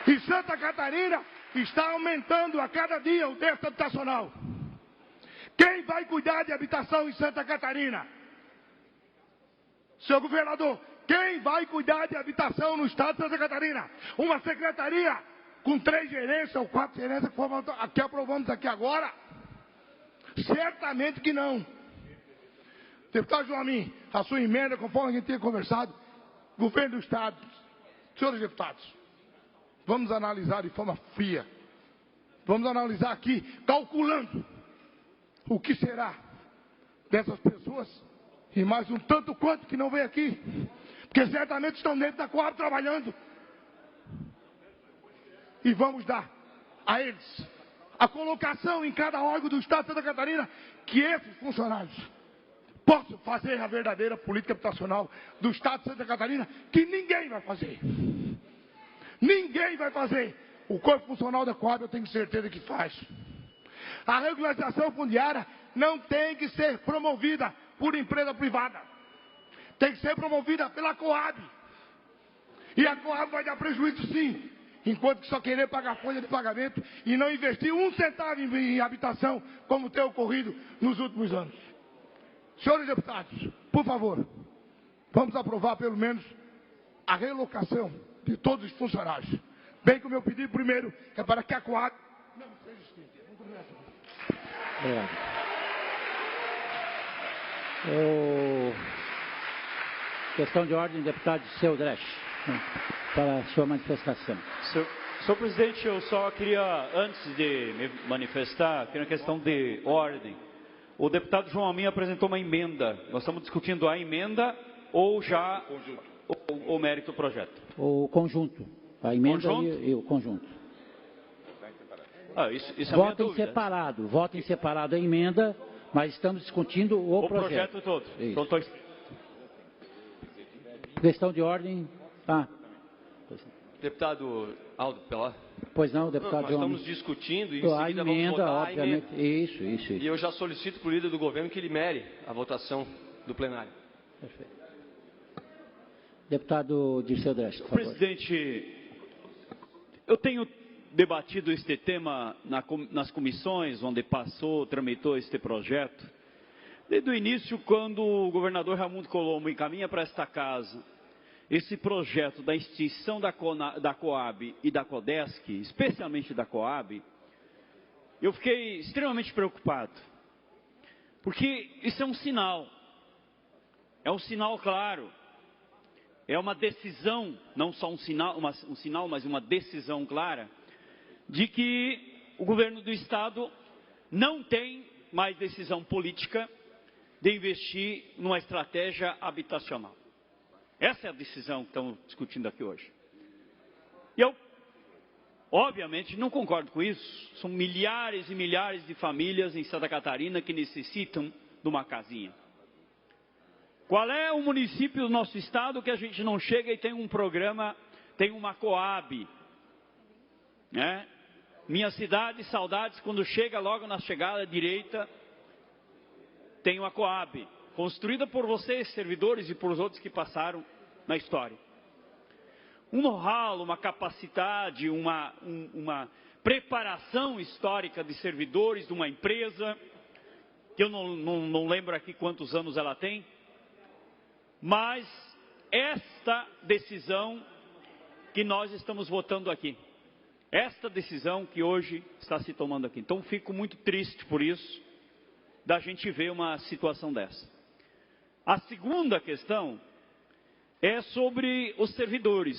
E Santa Catarina está aumentando a cada dia o déficit habitacional. Quem vai cuidar de habitação em Santa Catarina? Senhor governador, quem vai cuidar de habitação no Estado de Santa Catarina? Uma secretaria com 3 gerências ou 4 gerências que aprovamos aqui agora? Certamente que não. Deputado João, a sua emenda, conforme a gente tinha conversado, governo do Estado, senhores deputados, vamos analisar de forma fria. Vamos analisar aqui, calculando o que será dessas pessoas e mais um tanto quanto que não vem aqui, porque certamente estão dentro da Coab trabalhando. E vamos dar a eles a colocação em cada órgão do Estado de Santa Catarina que esses funcionários possam fazer a verdadeira política habitacional do Estado de Santa Catarina, que ninguém vai fazer. Ninguém vai fazer. O corpo funcional da Coab eu tenho certeza que faz. A regularização fundiária não tem que ser promovida por empresa privada. Tem que ser promovida pela Coab. E a Coab vai dar prejuízo sim. Enquanto que só querer pagar folha de pagamento e não investir 1 centavo em habitação, como tem ocorrido nos últimos anos. Senhores deputados, por favor, vamos aprovar pelo menos a relocação de todos os funcionários. Bem que o meu pedido primeiro é para que a Coab não seja extinta. Questão de ordem, deputado Seu Dresch, para a sua manifestação. Senhor presidente, eu só queria, antes de me manifestar, aqui na questão de ordem, o deputado João Amin apresentou uma emenda. Nós estamos discutindo a emenda ou já o mérito do projeto? O conjunto. A emenda e o conjunto. Isso é voto em separado a emenda, mas estamos discutindo o projeto. O projeto todo. Então, questão de ordem. Deputado Aldo Peló. Pois não, deputado Nós estamos discutindo e em a seguida emenda, vamos votar obviamente. a emenda. Isso. E eu já solicito para o líder do governo que libere a votação do plenário. Perfeito. Deputado Dirceu Dresch, por favor. Presidente, eu tenho debatido este tema nas comissões onde tramitou este projeto. Desde o início, quando o governador Raimundo Colombo encaminha para esta casa esse projeto da extinção da Coab e da Codesc, especialmente da Coab, eu fiquei extremamente preocupado. Porque isso é um sinal claro, é uma decisão, não só um sinal, mas uma decisão clara, de que o governo do Estado não tem mais decisão política de investir numa estratégia habitacional. Essa é a decisão que estamos discutindo aqui hoje. E eu, obviamente, não concordo com isso. São milhares e milhares de famílias em Santa Catarina que necessitam de uma casinha. Qual é o município do nosso estado que a gente não chega e tem um programa, tem uma Coab? Né? Minha cidade, saudades, quando chega logo na chegada direita, tem uma Coab, construída por vocês, servidores, e por os outros que passaram na história. Um know-how, uma capacidade, uma preparação histórica de servidores de uma empresa, que eu não lembro aqui quantos anos ela tem, mas esta decisão que nós estamos votando aqui, esta decisão que hoje está se tomando aqui. Então fico muito triste por isso, da gente ver uma situação dessa. A segunda questão é sobre os servidores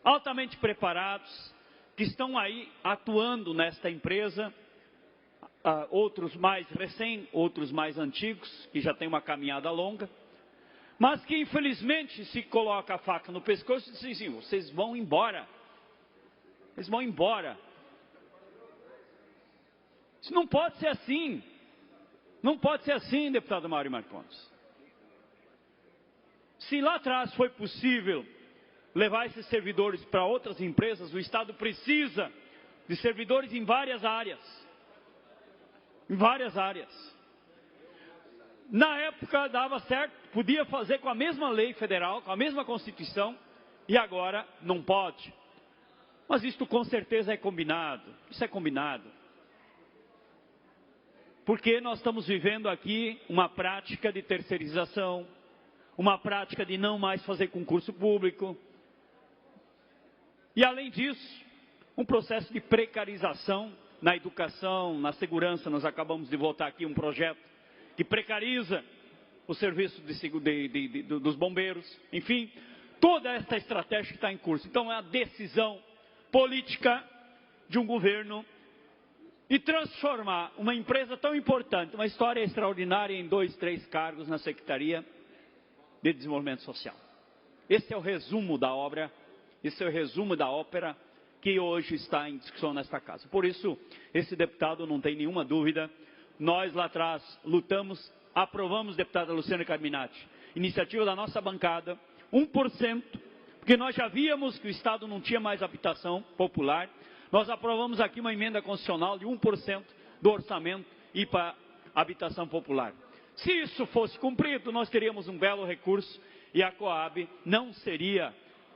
altamente preparados que estão aí atuando nesta empresa, outros mais recém, outros mais antigos, que já têm uma caminhada longa, mas que infelizmente se coloca a faca no pescoço e diz assim, vocês vão embora. Eles vão embora. Isso não pode ser assim. Não pode ser assim, deputado Mário Marcondes. Se lá atrás foi possível levar esses servidores para outras empresas, o Estado precisa de servidores em várias áreas. Em várias áreas. Na época dava certo, podia fazer com a mesma lei federal, com a mesma Constituição, e agora não pode. Mas isto com certeza é combinado. Isso é combinado. Porque nós estamos vivendo aqui uma prática de terceirização, uma prática de não mais fazer concurso público. E além disso, um processo de precarização na educação, na segurança. Nós acabamos de votar aqui um projeto que precariza o serviço dos bombeiros, enfim, toda essa estratégia que está em curso. Então é a decisão política de um governo e transformar uma empresa tão importante, uma história extraordinária, em 2, 3 cargos na Secretaria de Desenvolvimento Social. Esse é o resumo da obra, esse é o resumo da ópera que hoje está em discussão nesta casa. Por isso, esse deputado não tem nenhuma dúvida, nós lá atrás lutamos, aprovamos, deputada Luciana Carminati, iniciativa da nossa bancada, 1%, porque nós já víamos que o Estado não tinha mais habitação popular. Nós aprovamos aqui uma emenda constitucional de 1% do orçamento ir para habitação popular. Se isso fosse cumprido, nós teríamos um belo recurso e a Coab não seria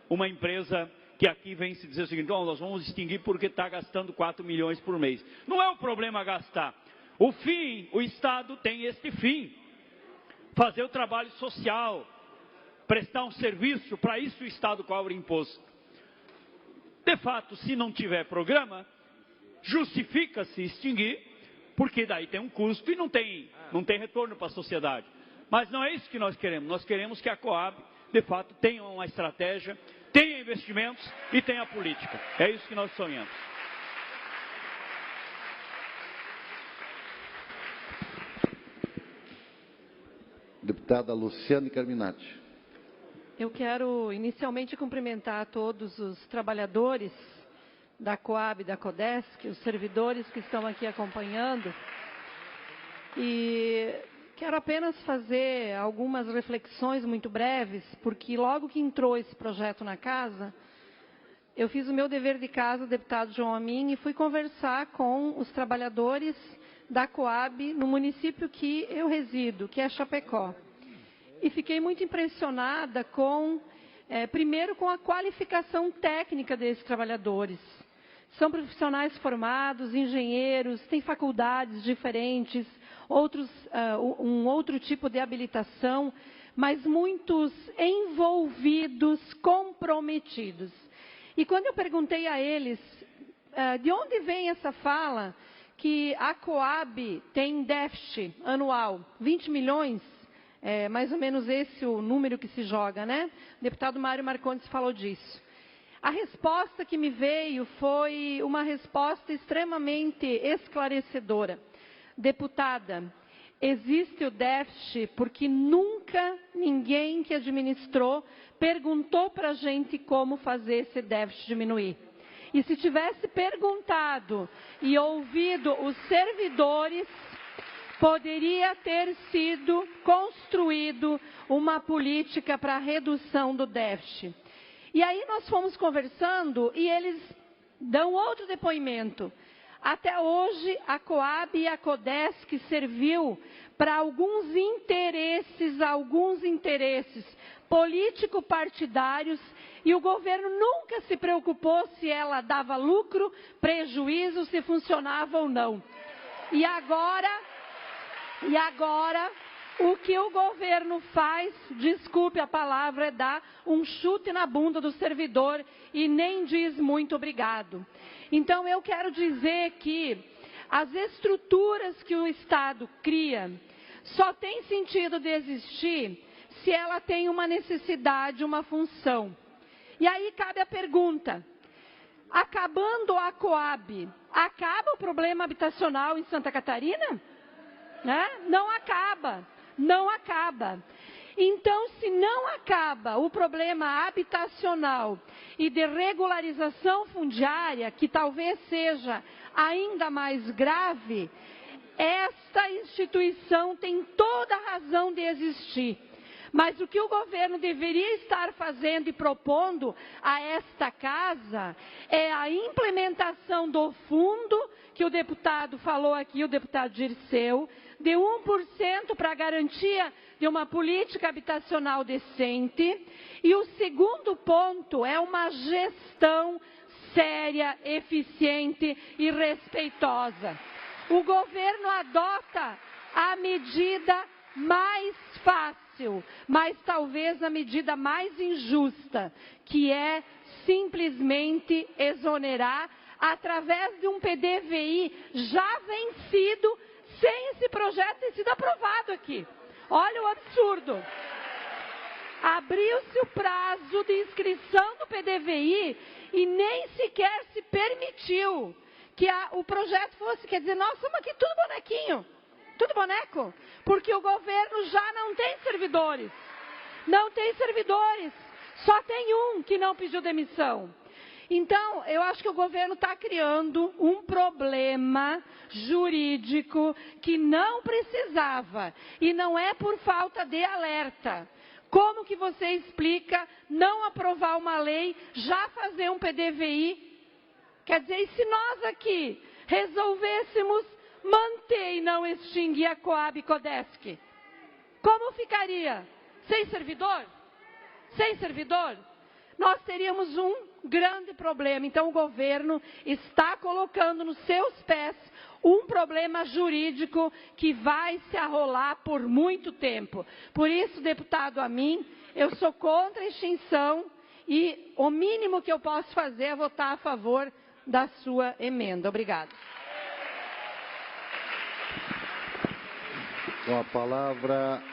uma empresa que aqui vem se dizer o seguinte: nós vamos extinguir porque está gastando 4 milhões por mês. Não é o problema gastar. O fim, o Estado tem este fim. Fazer o trabalho social, prestar um serviço, para isso o Estado cobra imposto. De fato, se não tiver programa, justifica-se extinguir, porque daí tem um custo e não tem retorno para a sociedade. Mas não é isso que nós queremos. Nós queremos que a Coab, de fato, tenha uma estratégia, tenha investimentos e tenha política. É isso que nós sonhamos. Deputada Luciana Carminati. Eu quero inicialmente cumprimentar todos os trabalhadores da Coab e da Codesc, os servidores que estão aqui acompanhando. E quero apenas fazer algumas reflexões muito breves, porque logo que entrou esse projeto na casa, eu fiz o meu dever de casa, deputado João Amin, e fui conversar com os trabalhadores da Coab no município que eu resido, que é Chapecó. E fiquei muito impressionada primeiro com a qualificação técnica desses trabalhadores. São profissionais formados, engenheiros, têm faculdades diferentes, um outro tipo de habilitação, mas muitos envolvidos, comprometidos. E quando eu perguntei a eles de onde vem essa fala que a Coab tem déficit anual, 20 milhões, mais ou menos esse o número que se joga, né? O deputado Mário Marcondes falou disso. A resposta que me veio foi uma resposta extremamente esclarecedora. Deputada, existe o déficit porque nunca ninguém que administrou perguntou para a gente como fazer esse déficit diminuir. E se tivesse perguntado e ouvido os servidores, poderia ter sido construído uma política para a redução do déficit. E aí nós fomos conversando e eles dão outro depoimento. Até hoje, a Coab e a Codesc serviu para alguns interesses político-partidários, e o governo nunca se preocupou se ela dava lucro, prejuízo, se funcionava ou não. E agora, o que o governo faz, desculpe a palavra, é dar um chute na bunda do servidor e nem diz muito obrigado. Então, eu quero dizer que as estruturas que o Estado cria só tem sentido de existir se ela tem uma necessidade, uma função. E aí cabe a pergunta: acabando a Coab, acaba o problema habitacional em Santa Catarina? Não acaba, não acaba. Então, se não acaba o problema habitacional e de regularização fundiária, que talvez seja ainda mais grave, esta instituição tem toda a razão de existir. Mas o que o governo deveria estar fazendo e propondo a esta casa é a implementação do fundo, que o deputado falou aqui, o deputado Dirceu, de 1% para a garantia de uma política habitacional decente. E o segundo ponto é uma gestão séria, eficiente e respeitosa. O governo adota a medida mais fácil, mas talvez a medida mais injusta, que é simplesmente exonerar através de um PDVI já vencido, sem esse projeto ter sido aprovado aqui. Olha o absurdo. Abriu-se o prazo de inscrição do PDVI e nem sequer se permitiu que o projeto fosse, quer dizer, nós somos aqui tudo bonequinho, tudo boneco, porque o governo já não tem servidores. Não tem servidores, só tem um que não pediu demissão. Então, eu acho que o governo está criando um problema jurídico que não precisava. E não é por falta de alerta. Como que você explica não aprovar uma lei, já fazer um PDVI? Quer dizer, e se nós aqui resolvêssemos manter e não extinguir a Coab e Codesc? Como ficaria? Sem servidor? Sem servidor? Nós teríamos um grande problema. Então, o governo está colocando nos seus pés um problema jurídico que vai se arrolar por muito tempo. Por isso, deputado Amin, eu sou contra a extinção e o mínimo que eu posso fazer é votar a favor da sua emenda. Obrigada. Com a palavra,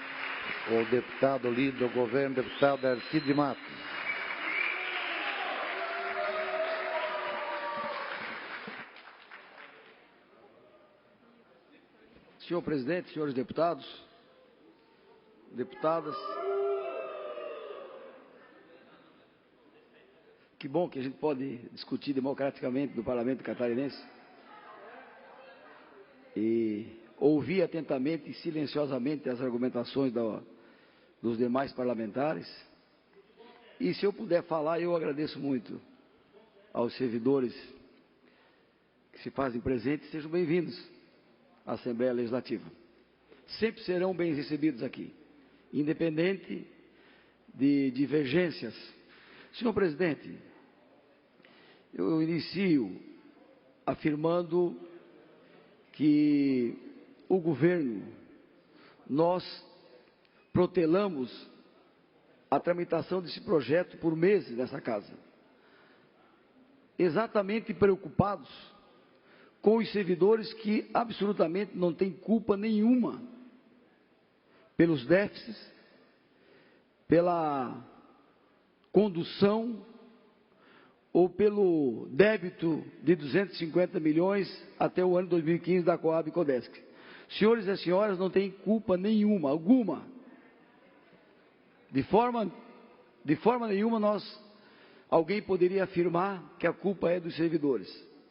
o deputado líder do governo, deputado Darcy de Matos. Senhor presidente, senhores deputados, deputadas, que bom que a gente pode discutir democraticamente no Parlamento catarinense e ouvir atentamente e silenciosamente as argumentações dos demais parlamentares. E se eu puder falar, eu agradeço muito aos servidores que se fazem presentes, sejam bem-vindos à Assembleia Legislativa. Sempre serão bem recebidos aqui, independente de divergências. Senhor presidente, eu inicio afirmando que o governo, nós protelamos a tramitação desse projeto por meses nessa casa, exatamente preocupados com os servidores que absolutamente não têm culpa nenhuma pelos déficits, pela condução ou pelo débito de 250 milhões até o ano 2015 da Coab e Codesc. Senhores e senhoras, não têm culpa nenhuma, alguma. De forma nenhuma alguém poderia afirmar que a culpa é dos servidores.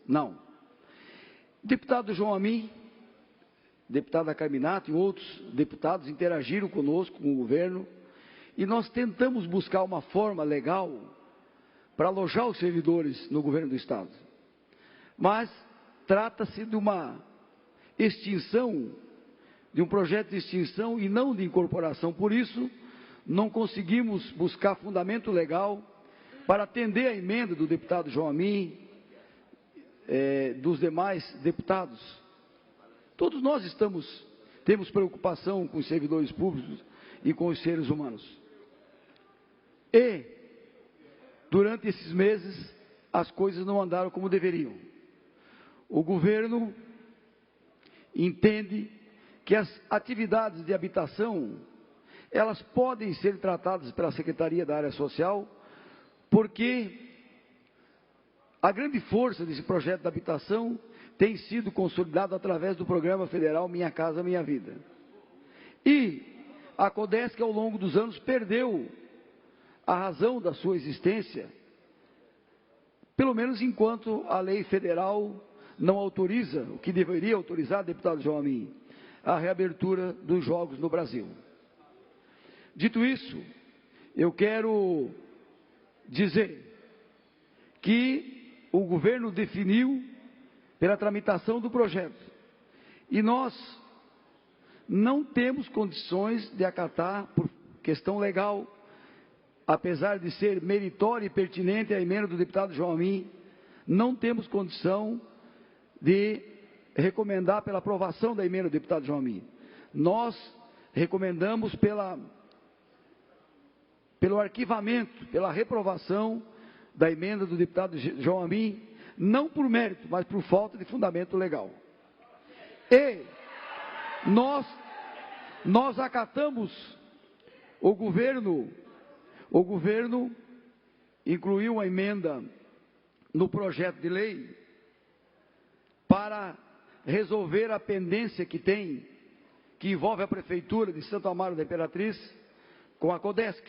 Não. Deputado João Amin, deputada Carminato e outros deputados interagiram conosco, com o governo, e nós tentamos buscar uma forma legal para alojar os servidores no governo do Estado. Mas trata-se de uma extinção, de um projeto de extinção e não de incorporação. Por isso, não conseguimos buscar fundamento legal para atender a emenda do deputado João Amin, dos demais deputados. Todos nós temos preocupação com os servidores públicos e com os seres humanos. E, durante esses meses, as coisas não andaram como deveriam. O governo entende que as atividades de habitação, elas podem ser tratadas pela Secretaria da Área Social, porque a grande força desse projeto de habitação tem sido consolidado através do programa federal Minha Casa Minha Vida. E a Codesc, ao longo dos anos, perdeu a razão da sua existência, pelo menos enquanto a lei federal não autoriza, o que deveria autorizar, deputado João Amin, a reabertura dos jogos no Brasil. Dito isso, eu quero dizer que o governo definiu pela tramitação do projeto e nós não temos condições de acatar, por questão legal, apesar de ser meritória e pertinente a emenda do deputado João Amin, não temos condição de recomendar pela aprovação da emenda do deputado João Amin. Nós recomendamos pelo arquivamento, pela reprovação da emenda do deputado João Amin, não por mérito, mas por falta de fundamento legal. E nós acatamos, o governo incluiu uma emenda no projeto de lei para resolver a pendência que tem, que envolve a Prefeitura de Santo Amaro da Imperatriz com a Codesc.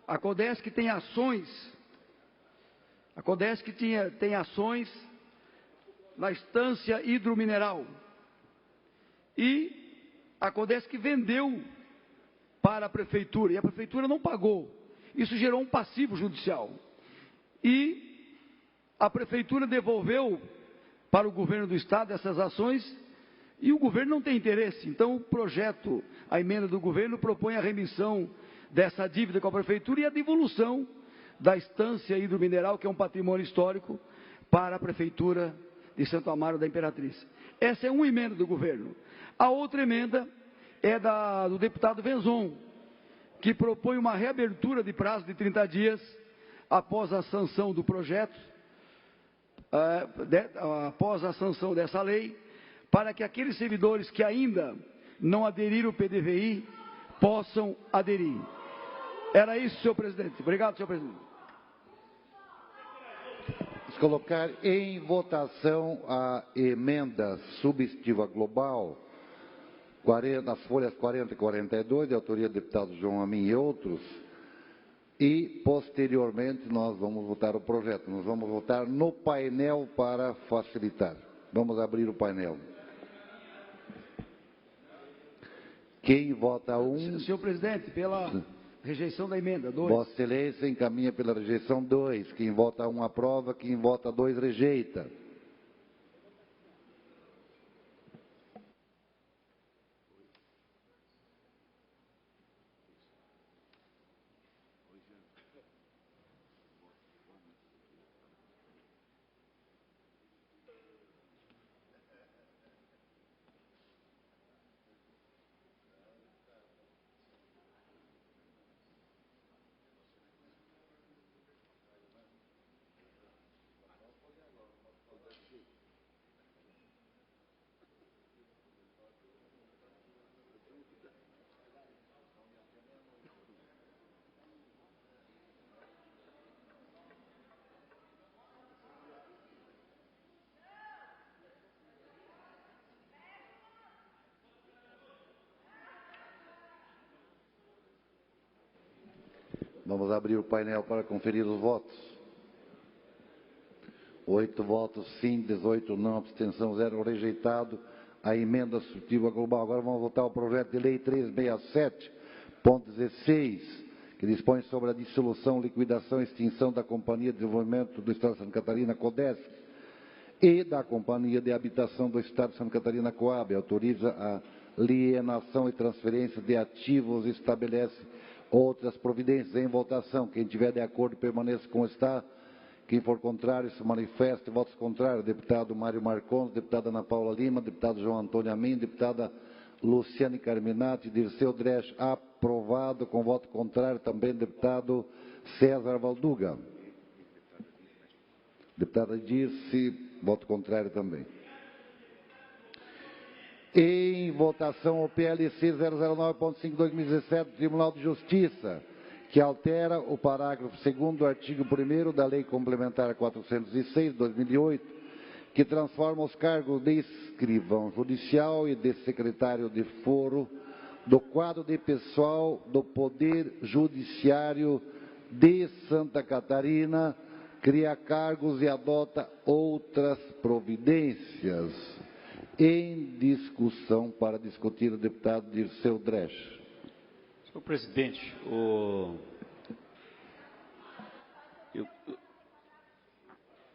A Codesc tem ações, tem ações na estância hidromineral. E a Codesc vendeu para a Prefeitura, e a Prefeitura não pagou. Isso gerou um passivo judicial. E a Prefeitura devolveu para o governo do Estado essas ações, e o governo não tem interesse. Então, o projeto, a emenda do governo, propõe a remissão dessa dívida com a Prefeitura e a devolução da estância hidromineral, que é um patrimônio histórico, para a Prefeitura de Santo Amaro da Imperatriz. Essa é uma emenda do governo. A outra emenda é do deputado Venzon, que propõe uma reabertura de prazo de 30 dias após a sanção do projeto, após a sanção dessa lei, para que aqueles servidores que ainda não aderiram ao PDVI possam aderir. Era isso, senhor presidente. Obrigado, senhor presidente. Vamos colocar em votação a emenda substitutiva global, nas folhas 40 e 42, de autoria do deputado João Amin e outros, e, posteriormente, nós vamos votar o projeto. Nós vamos votar no painel para facilitar. Vamos abrir o painel. Quem vota Senhor presidente, pela rejeição da emenda 2. Vossa Excelência encaminha pela rejeição 2. Quem vota 1 aprova, quem vota 2 rejeita. Vamos abrir o painel para conferir os votos. 8 votos sim, 18 não, abstenção 0, rejeitado a emenda substitutiva global. Agora vamos votar o projeto de lei 367.16, que dispõe sobre a dissolução, liquidação e extinção da Companhia de Desenvolvimento do Estado de Santa Catarina, Codesc, e da Companhia de Habitação do Estado de Santa Catarina, Coab. Autoriza a alienação e transferência de ativos e estabelece outras providências. Em votação. Quem tiver de acordo, permaneça como está. Quem for contrário, se manifeste. Votos contrários. Deputado Mário Marcons, deputada Ana Paula Lima, deputado João Antônio Amin, deputada Luciane Carminati, Dirceu Dresch, aprovado. Com voto contrário também, deputado César Valduga. Deputada Dirce, voto contrário também. Em votação o PLC 009.5/2017 do Tribunal de Justiça, que altera o parágrafo 2º do artigo 1º da Lei Complementar 406, 2008, que transforma os cargos de escrivão judicial e de secretário de foro do quadro de pessoal do Poder Judiciário de Santa Catarina, cria cargos e adota outras providências. Em discussão, para discutir, o deputado Dirceu Dresch. Senhor presidente,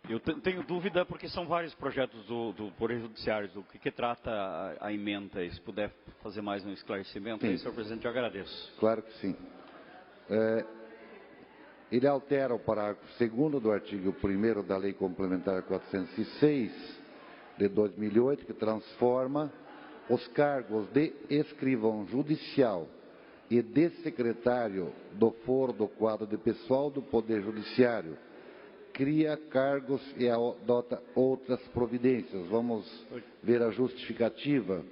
eu tenho dúvida porque são vários projetos do Poder Judiciário, do que trata a emenda. E se puder fazer mais um esclarecimento, aí, senhor presidente, eu agradeço. Claro que sim. Ele altera o parágrafo 2º do artigo 1º da Lei Complementar 406, de 2008, que transforma os cargos de escrivão judicial e de secretário do foro do quadro de pessoal do Poder Judiciário, cria cargos e adota outras providências. Vamos ver a justificativa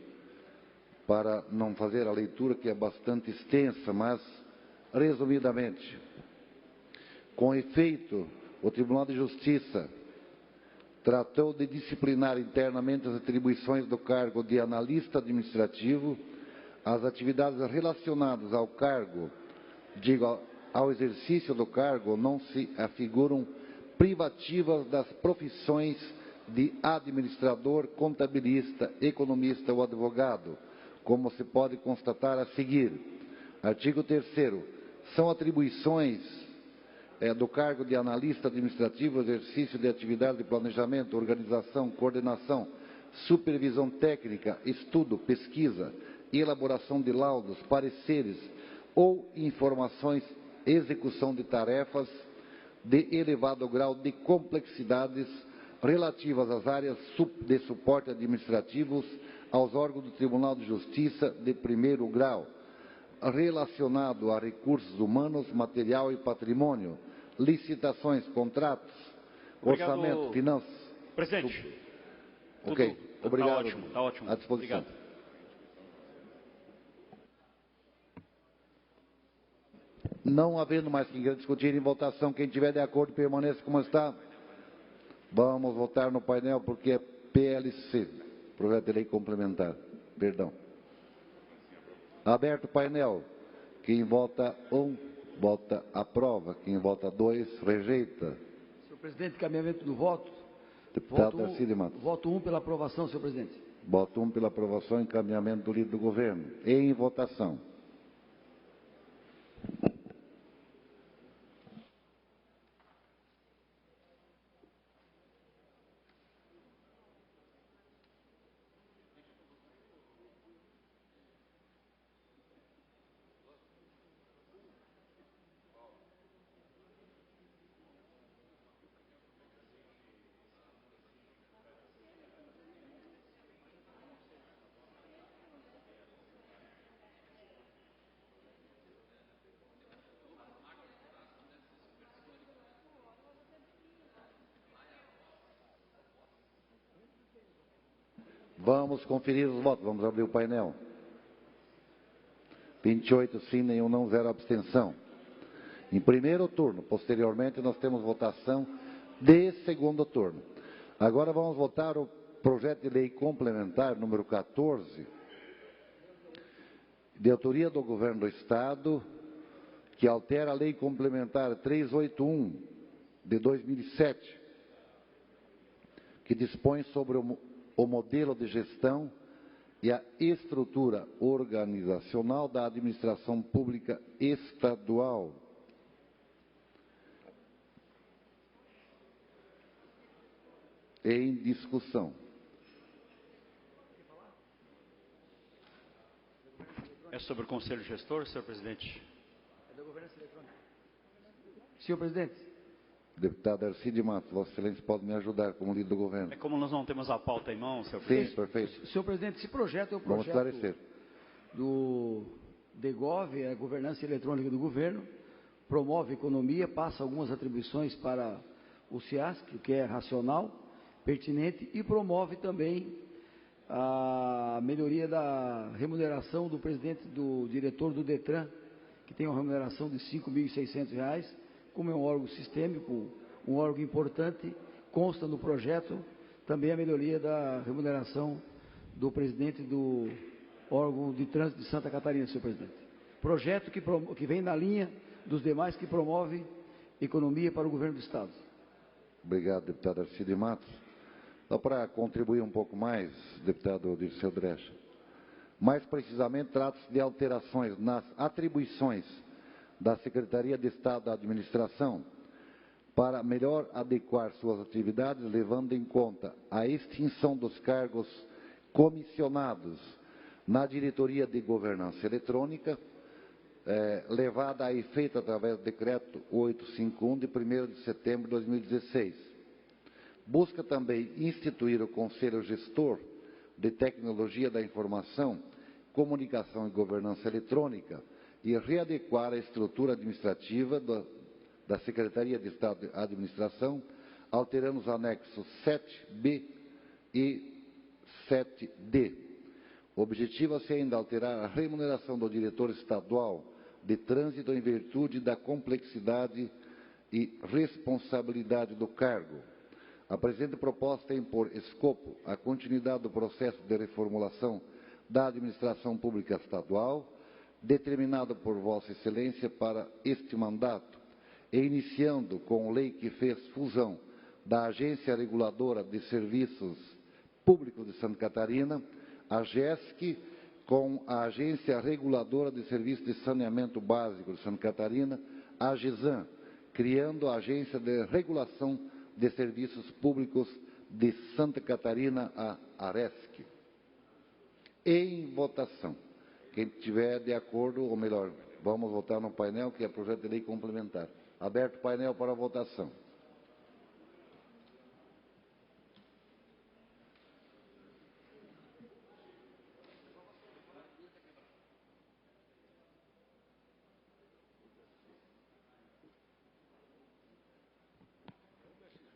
para não fazer a leitura, que é bastante extensa, mas, resumidamente, com efeito, o Tribunal de Justiça tratou de disciplinar internamente as atribuições do cargo de analista administrativo, as atividades relacionadas ao cargo, ao exercício do cargo, não se afiguram privativas das profissões de administrador, contabilista, economista ou advogado, como se pode constatar a seguir. Artigo 3º. São atribuições do cargo de analista administrativo, exercício de atividade de planejamento, organização, coordenação, supervisão técnica, estudo, pesquisa, elaboração de laudos, pareceres ou informações, execução de tarefas de elevado grau de complexidades relativas às áreas de suporte administrativos aos órgãos do Tribunal de Justiça de primeiro grau, relacionado a recursos humanos, material e patrimônio, licitações, contratos, Obrigado, orçamento, finanças. Presidente. Ok, obrigado. Está ótimo. À disposição. Obrigado. Não havendo mais que discutir em votação, quem tiver de acordo permaneça como está. Vamos votar no painel porque é PLC, projeto de lei complementar. Perdão. Aberto o painel. Quem vota 1, vota aprova. Quem vota 2, rejeita. Senhor presidente, encaminhamento do voto. Deputado Arcílio Matos. Voto 1 pela aprovação, senhor presidente. Voto 1 pela aprovação e encaminhamento do líder do governo. Em votação. Vamos conferir os votos. Vamos abrir o painel. 28 sim, nenhum não, 0 abstenção. Em primeiro turno. Posteriormente, nós temos votação de segundo turno. Agora vamos votar o projeto de lei complementar número 14, de autoria do Governo do Estado, que altera a lei complementar 381 de 2007, que dispõe sobre o modelo de gestão e a estrutura organizacional da administração pública estadual. Em discussão. É sobre o Conselho Gestor, senhor presidente? É da governança eletrônica. Senhor presidente. Deputado Arcílio Matos, Vossa Excelência pode me ajudar como líder do governo. É como nós não temos a pauta em mão, senhor presidente. Sim, perfeito. Senhor presidente, esse projeto é o projeto Vamos esclarecer. Do DEGOV, é a governança eletrônica do governo, promove economia, passa algumas atribuições para o CIASC, o que é racional, pertinente, e promove também a melhoria da remuneração do presidente, do diretor do DETRAN, que tem uma remuneração de R$ 5.600, como é um órgão sistêmico, um órgão importante, consta no projeto também a melhoria da remuneração do presidente do órgão de trânsito de Santa Catarina, senhor presidente. Projeto que vem na linha dos demais que promove economia para o governo do Estado. Obrigado, deputado Arcílio Matos. Só para contribuir um pouco mais, deputado Dirceu Dresch, mais precisamente trata-se de alterações nas atribuições da Secretaria de Estado da Administração para melhor adequar suas atividades, levando em conta a extinção dos cargos comissionados na Diretoria de Governança Eletrônica, levada a efeito através do Decreto 851 de 1º de setembro de 2016. Busca também instituir o Conselho Gestor de Tecnologia da Informação, Comunicação e Governança Eletrônica e readequar a estrutura administrativa da Secretaria de Estado de Administração, alterando os anexos 7B e 7D. Objetiva-se ainda alterar a remuneração do diretor estadual de trânsito em virtude da complexidade e responsabilidade do cargo. A presente proposta tem por escopo a continuidade do processo de reformulação da administração pública estadual, determinado por Vossa Excelência para este mandato, e iniciando com lei que fez fusão da Agência Reguladora de Serviços Públicos de Santa Catarina, a GESC, com a Agência Reguladora de Serviços de Saneamento Básico de Santa Catarina, a GESAM, criando a Agência de Regulação de Serviços Públicos de Santa Catarina, a ARESC. Em votação. Quem tiver de acordo, ou melhor, vamos votar no painel, que é projeto de lei complementar. Aberto o painel para votação.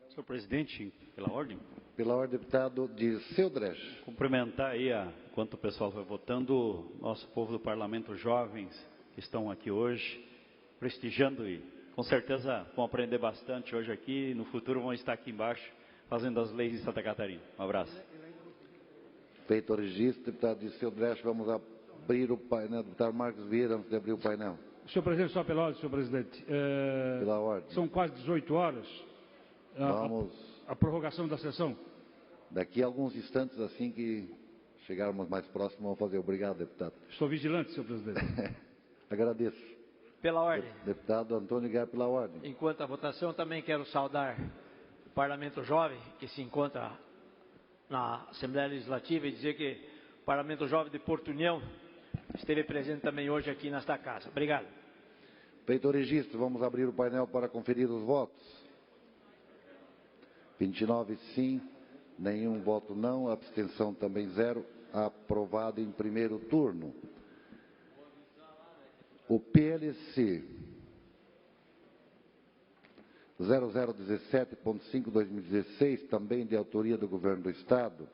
Senhor presidente, pela ordem. Pela ordem, deputado Dirceu Dresch. Cumprimentar aí, enquanto o pessoal vai votando, nosso povo do Parlamento, jovens que estão aqui hoje, prestigiando e com certeza vão aprender bastante hoje aqui e no futuro vão estar aqui embaixo fazendo as leis de Santa Catarina. Um abraço. Feito o registro, deputado Dirceu Dresch, vamos abrir o painel. Deputado Marcos Vieira, antes de abrir o painel. Senhor presidente, só pela ordem, senhor presidente. Pela ordem. São quase 18 horas. A prorrogação da sessão. Daqui a alguns instantes, assim que chegarmos mais próximos, vamos fazer. Obrigado, deputado. Estou vigilante, senhor presidente. Agradeço. Pela ordem. Deputado Antônio Guerra, pela ordem. Enquanto a votação, também quero saudar o Parlamento Jovem, que se encontra na Assembleia Legislativa, e dizer que o Parlamento Jovem de Porto União esteve presente também hoje aqui nesta casa. Obrigado. Feito o registro, vamos abrir o painel para conferir os votos. 29 sim, nenhum voto não, abstenção também 0, aprovado em primeiro turno. O PLC 0017.5/2016, também de autoria do Governo do Estado,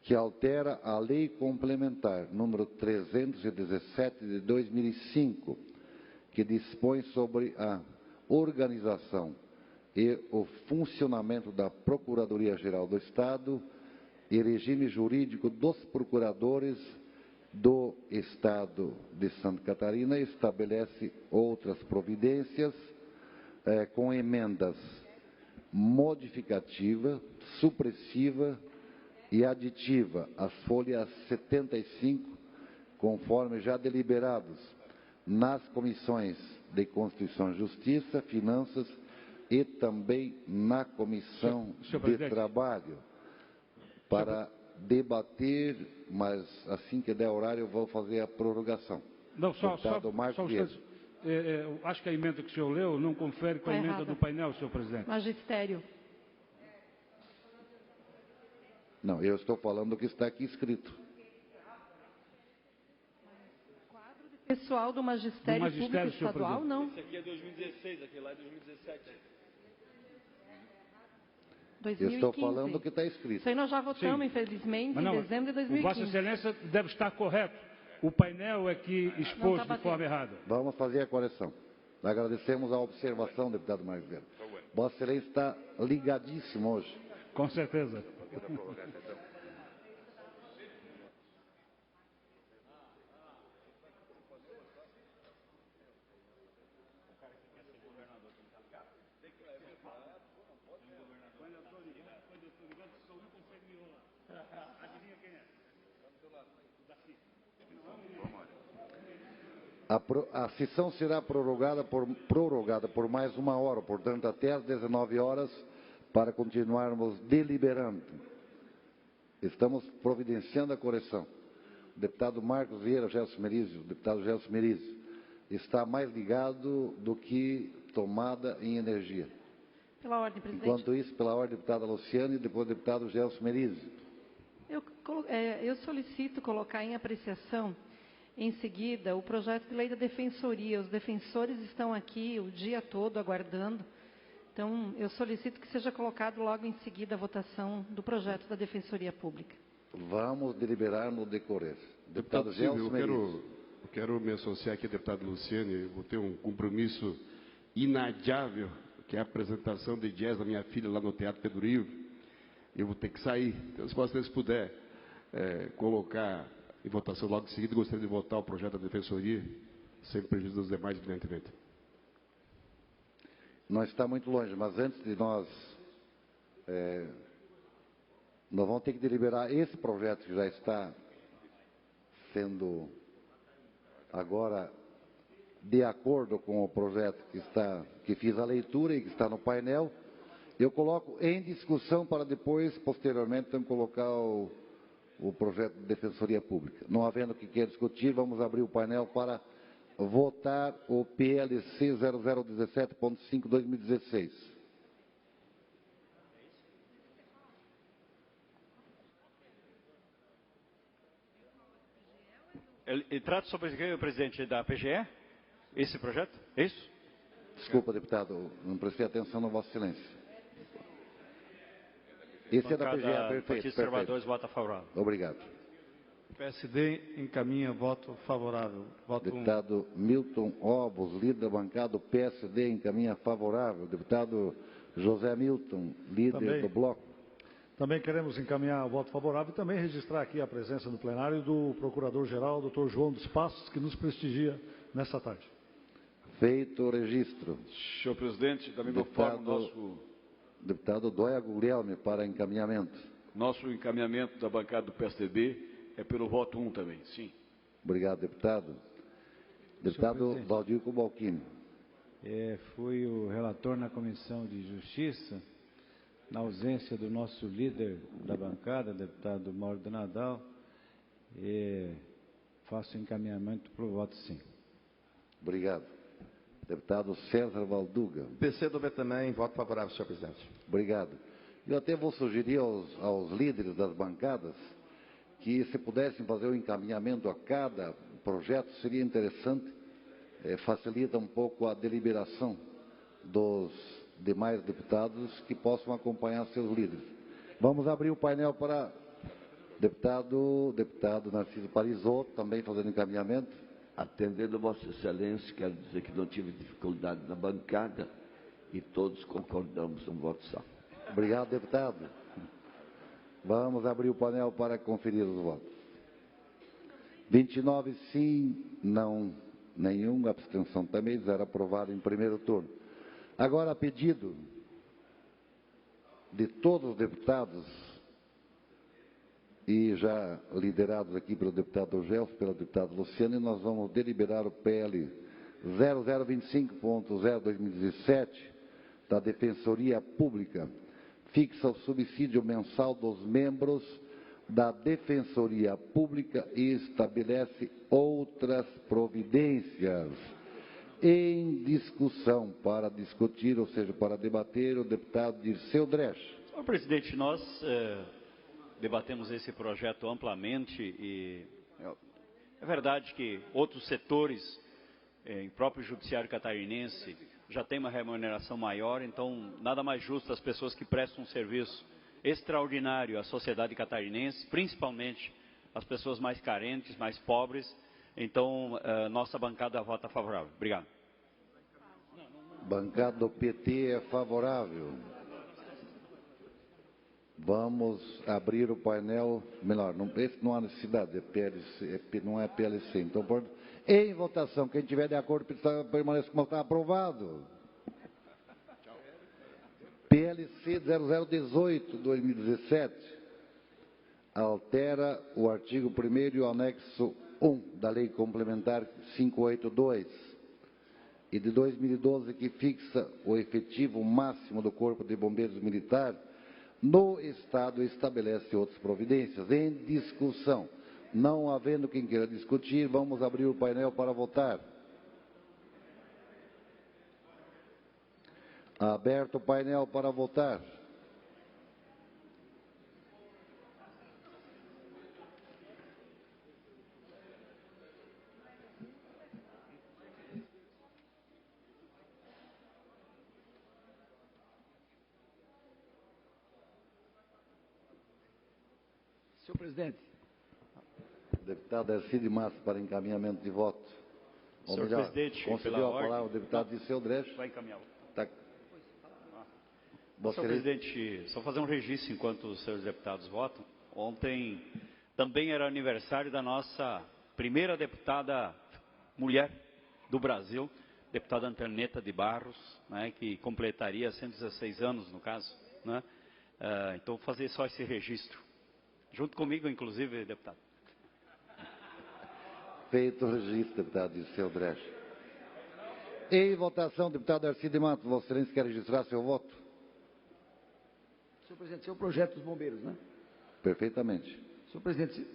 que altera a Lei Complementar número 317 de 2005, que dispõe sobre a organização e o funcionamento da Procuradoria-Geral do Estado e regime jurídico dos procuradores do Estado de Santa Catarina, estabelece outras providências com emendas modificativa, supressiva e aditiva às folhas 75, conforme já deliberados nas comissões de Constituição e Justiça, Finanças e também na Comissão de Trabalho, para debater, mas assim que der horário eu vou fazer a prorrogação. Não, só acho que a emenda que o senhor leu não confere com a emenda do painel, senhor presidente. Magistério. Não, eu estou falando do que está aqui escrito. Quadro de pessoal do Magistério Público Estadual, não. Esse aqui é 2016, aquele lá é 2017. 2015. Eu estou falando do que está escrito. Isso aí nós já votamos, infelizmente, em dezembro de 2015. Vossa Excelência deve estar correto. O painel é que expôs de forma errada. Vamos fazer a correção. Agradecemos a observação, deputado Marcos Vieira. Vossa Excelência está ligadíssimo hoje. Com certeza. A sessão será prorrogada por mais 1 hora, portanto, até às 19 horas, para continuarmos deliberando. Estamos providenciando a correção. O deputado Marcos Vieira, o deputado Gelson Merizio, está mais ligado do que tomada em energia. Pela ordem, presidente. Enquanto isso, pela ordem, deputada Luciane e depois o deputado Gelson Merizio. Eu solicito colocar em apreciação em seguida o projeto de lei da Defensoria. Os defensores estão aqui o dia todo aguardando. Então, eu solicito que seja colocado logo em seguida a votação do projeto da Defensoria Pública. Vamos deliberar no decorrer. Deputado Gelson eu quero me associar aqui, deputado Luciane. Eu vou ter um compromisso inadiável, que é a apresentação de jazz da minha filha lá no Teatro Pedro Ivo. Eu vou ter que sair. Então, se vocês puderem colocar em votação logo em seguida, gostaria de votar o projeto da Defensoria, sem prejuízo dos demais, evidentemente. Não está muito longe, mas antes de nós vamos ter que deliberar esse projeto que já está sendo agora de acordo com o projeto que fiz a leitura e que está no painel. Eu coloco em discussão para depois, posteriormente, então, colocar o projeto de Defensoria Pública. Não havendo que queira discutir, vamos abrir o painel para votar o PLC 0017.5/2016. Ele trata sobre o presidente da PGE? Esse projeto? É isso? Desculpa, deputado, não prestei atenção no vosso silêncio. Esse é da PGE, perfeito. Partido dos Trabalhadores vota favorável. Obrigado. PSD encaminha voto favorável. Voto Deputado Milton Obos, líder da bancada do PSD, encaminha favorável. Deputado José Milton, líder do bloco. Também queremos encaminhar o voto favorável e também registrar aqui a presença no plenário do Procurador-Geral, Dr. João dos Passos, que nos prestigia nesta tarde. Feito o registro. Senhor presidente, da mesma forma, Deputado Dóia Guglielmi, para encaminhamento. Nosso encaminhamento da bancada do PSDB é pelo voto 1 também, sim. Obrigado, deputado. Deputado Valdir Cobalcini. Fui o relator na Comissão de Justiça, na ausência do nosso líder da bancada, deputado Mauro do Nadal, faço encaminhamento para o voto sim. Obrigado. Deputado César Valduga. PCdoB também, voto favorável, senhor presidente. Obrigado. Eu até vou sugerir aos líderes das bancadas que, se pudessem fazer o encaminhamento a cada projeto, seria interessante, facilita um pouco a deliberação dos demais deputados que possam acompanhar seus líderes. Vamos abrir o painel para deputado Narciso Parisotto, também fazendo encaminhamento. Atendendo a Vossa Excelência, quero dizer que não tive dificuldade na bancada e todos concordamos no voto só. Obrigado, deputado. Vamos abrir o painel para conferir os votos. 29 sim, não, nenhum, abstenção também, 0 aprovado em primeiro turno. Agora, a pedido de todos os deputados, e já liderados aqui pelo deputado Gelson, pelo deputado Luciano, nós vamos deliberar o PL 0025.0/2017 da Defensoria Pública, fixa o subsídio mensal dos membros da Defensoria Pública e estabelece outras providências. Em discussão, para discutir, ou seja, para debater, o deputado Dirceu Dresch. Senhor presidente, nós debatemos esse projeto amplamente e é verdade que outros setores, em próprio judiciário catarinense, já tem uma remuneração maior, então nada mais justo as pessoas que prestam um serviço extraordinário à sociedade catarinense, principalmente as pessoas mais carentes, mais pobres. Então, nossa bancada vota favorável. Obrigado. Bancada do PT é favorável. Vamos abrir o painel, melhor, esse não há necessidade, não é PLC. Então, em votação, quem tiver de acordo, permaneça como está aprovado. PLC 0018/2017 altera o artigo 1º e o anexo 1 da Lei Complementar 582 e de 2012, que fixa o efetivo máximo do Corpo de Bombeiros Militar no Estado e estabelece outras providências. Em discussão, não havendo quem queira discutir, vamos abrir o painel para votar. Aberto o painel para votar. Senhor presidente. Deputado Ercílio Matos, para encaminhamento de voto. Ou Senhor melhor, presidente, concedeu pela a palavra ao ordem. deputado Disseu Dresch. Vai encaminhar. Tá. Senhor presidente, só fazer um registro enquanto os senhores deputados votam. Ontem também era aniversário da nossa primeira deputada mulher do Brasil, deputada Antoneta de Barros, né, que completaria 116 anos, no caso. Né? Então, vou fazer só esse registro. Junto comigo, inclusive, deputado. Feito o registro, deputado Disseu Dresch. Em votação, deputado Ercílio Matos, Vossa Excelência quer registrar seu voto? Senhor presidente, esse é o projeto dos bombeiros, né? Perfeitamente. Senhor presidente,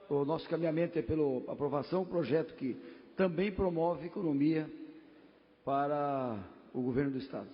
o nosso caminhamento é pela aprovação, um projeto que também promove economia para o governo do Estado.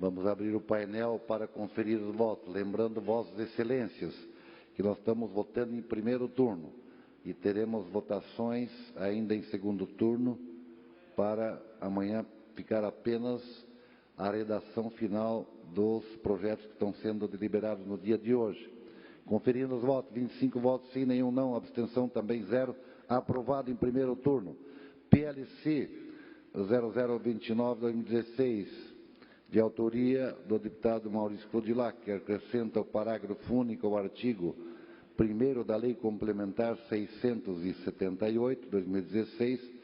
Vamos abrir o painel para conferir os votos. Lembrando, Vossas Excelências, que nós estamos votando em primeiro turno e teremos votações ainda em segundo turno para amanhã ficar apenas a redação final dos projetos que estão sendo deliberados no dia de hoje. Conferindo os votos, 25 votos sim, nenhum não, abstenção também 0, aprovado em primeiro turno. PLC 0029/2016, de autoria do deputado Maurício Codilac, que acrescenta o parágrafo único ao artigo 1º da Lei Complementar 678/2016,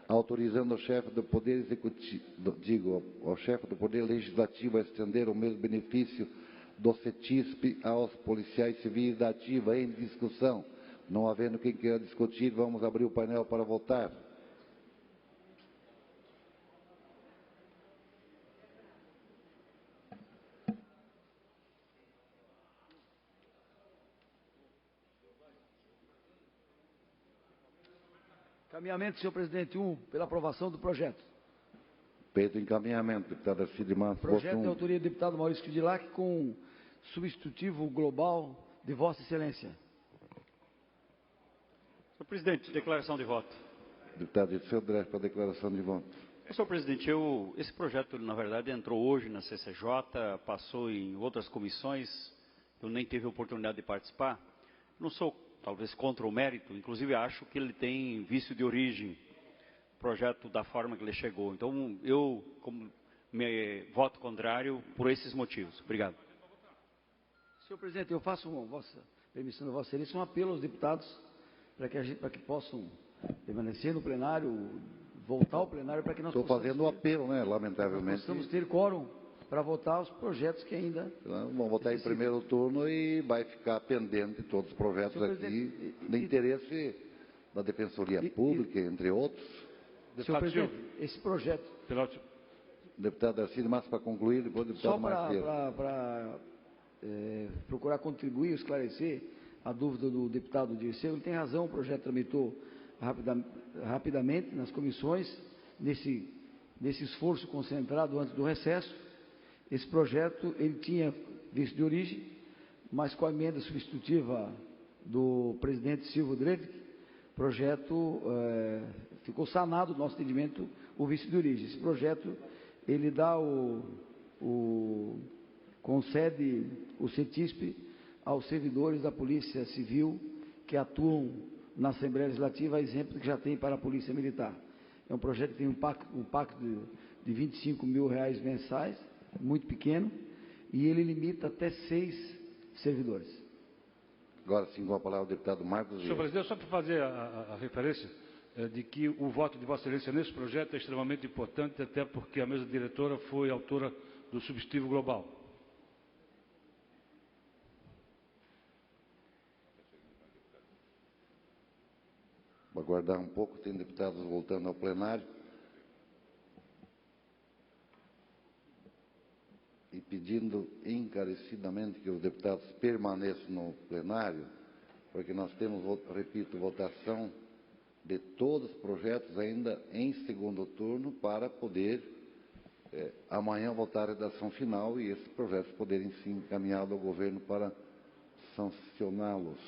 autorizando ao chefe do Poder Executivo, ao chefe do Poder Legislativo a estender o mesmo benefício do CETISP aos policiais civis da ativa. Em discussão. Não havendo quem queira discutir, vamos abrir o painel para votar. Encaminhamento, senhor presidente, 1, pela aprovação do projeto. Feito o encaminhamento, deputado Ercílio Matos. Projeto de autoria do deputado Maurício Codilac com substitutivo global de Vossa Excelência. Senhor presidente, declaração de voto. Deputado Disseu Dresch, para declaração de voto. Senhor presidente, esse projeto, na verdade, entrou hoje na CCJ, passou em outras comissões, eu nem tive a oportunidade de participar. Não sou, talvez, contra o mérito, inclusive acho que ele tem vício de origem, projeto da forma que ele chegou. Então, eu voto contrário por esses motivos. Obrigado. Senhor presidente, eu faço, permissão da Vossa Excelência, um apelo aos deputados para que possam permanecer no plenário, voltar ao plenário para que nós possamos... Estou fazendo o apelo, né, lamentavelmente. Possamos ter quórum para votar os projetos que ainda... Vamos votar em primeiro turno e vai ficar pendente todos os projetos aqui, no interesse da Defensoria Pública, entre outros. Senhor presidente, esse projeto... Deputado Ercílio Matos, para concluir, depois do deputado Marqueiro. Só para procurar contribuir, esclarecer a dúvida do deputado Dirceu, ele tem razão, o projeto tramitou rapidamente nas comissões, nesse esforço concentrado antes do recesso. Esse projeto, ele tinha visto de origem, mas com a emenda substitutiva do presidente Silvio Drevic, o projeto ficou sanado do nosso entendimento, o vício de origem. Esse projeto, ele dá concede o CETISP aos servidores da Polícia Civil que atuam na Assembleia Legislativa, a exemplo do que já tem para a Polícia Militar. É um projeto que tem um pacto de R$25 mil mensais, muito pequeno, e ele limita até 6 servidores. Agora sim, com a palavra o deputado Marcos. Senhor presidente, só para fazer a referência de que o voto de Vossa Excelência nesse projeto é extremamente importante, até porque a mesa diretora foi autora do substitutivo global. Vou aguardar um pouco, tem deputados voltando ao plenário. e pedindo encarecidamente que os deputados permaneçam no plenário, porque nós temos, repito, votação de todos os projetos ainda em segundo turno para poder amanhã votar a redação final e esses projetos poderem ser encaminhados ao governo para sancioná-los.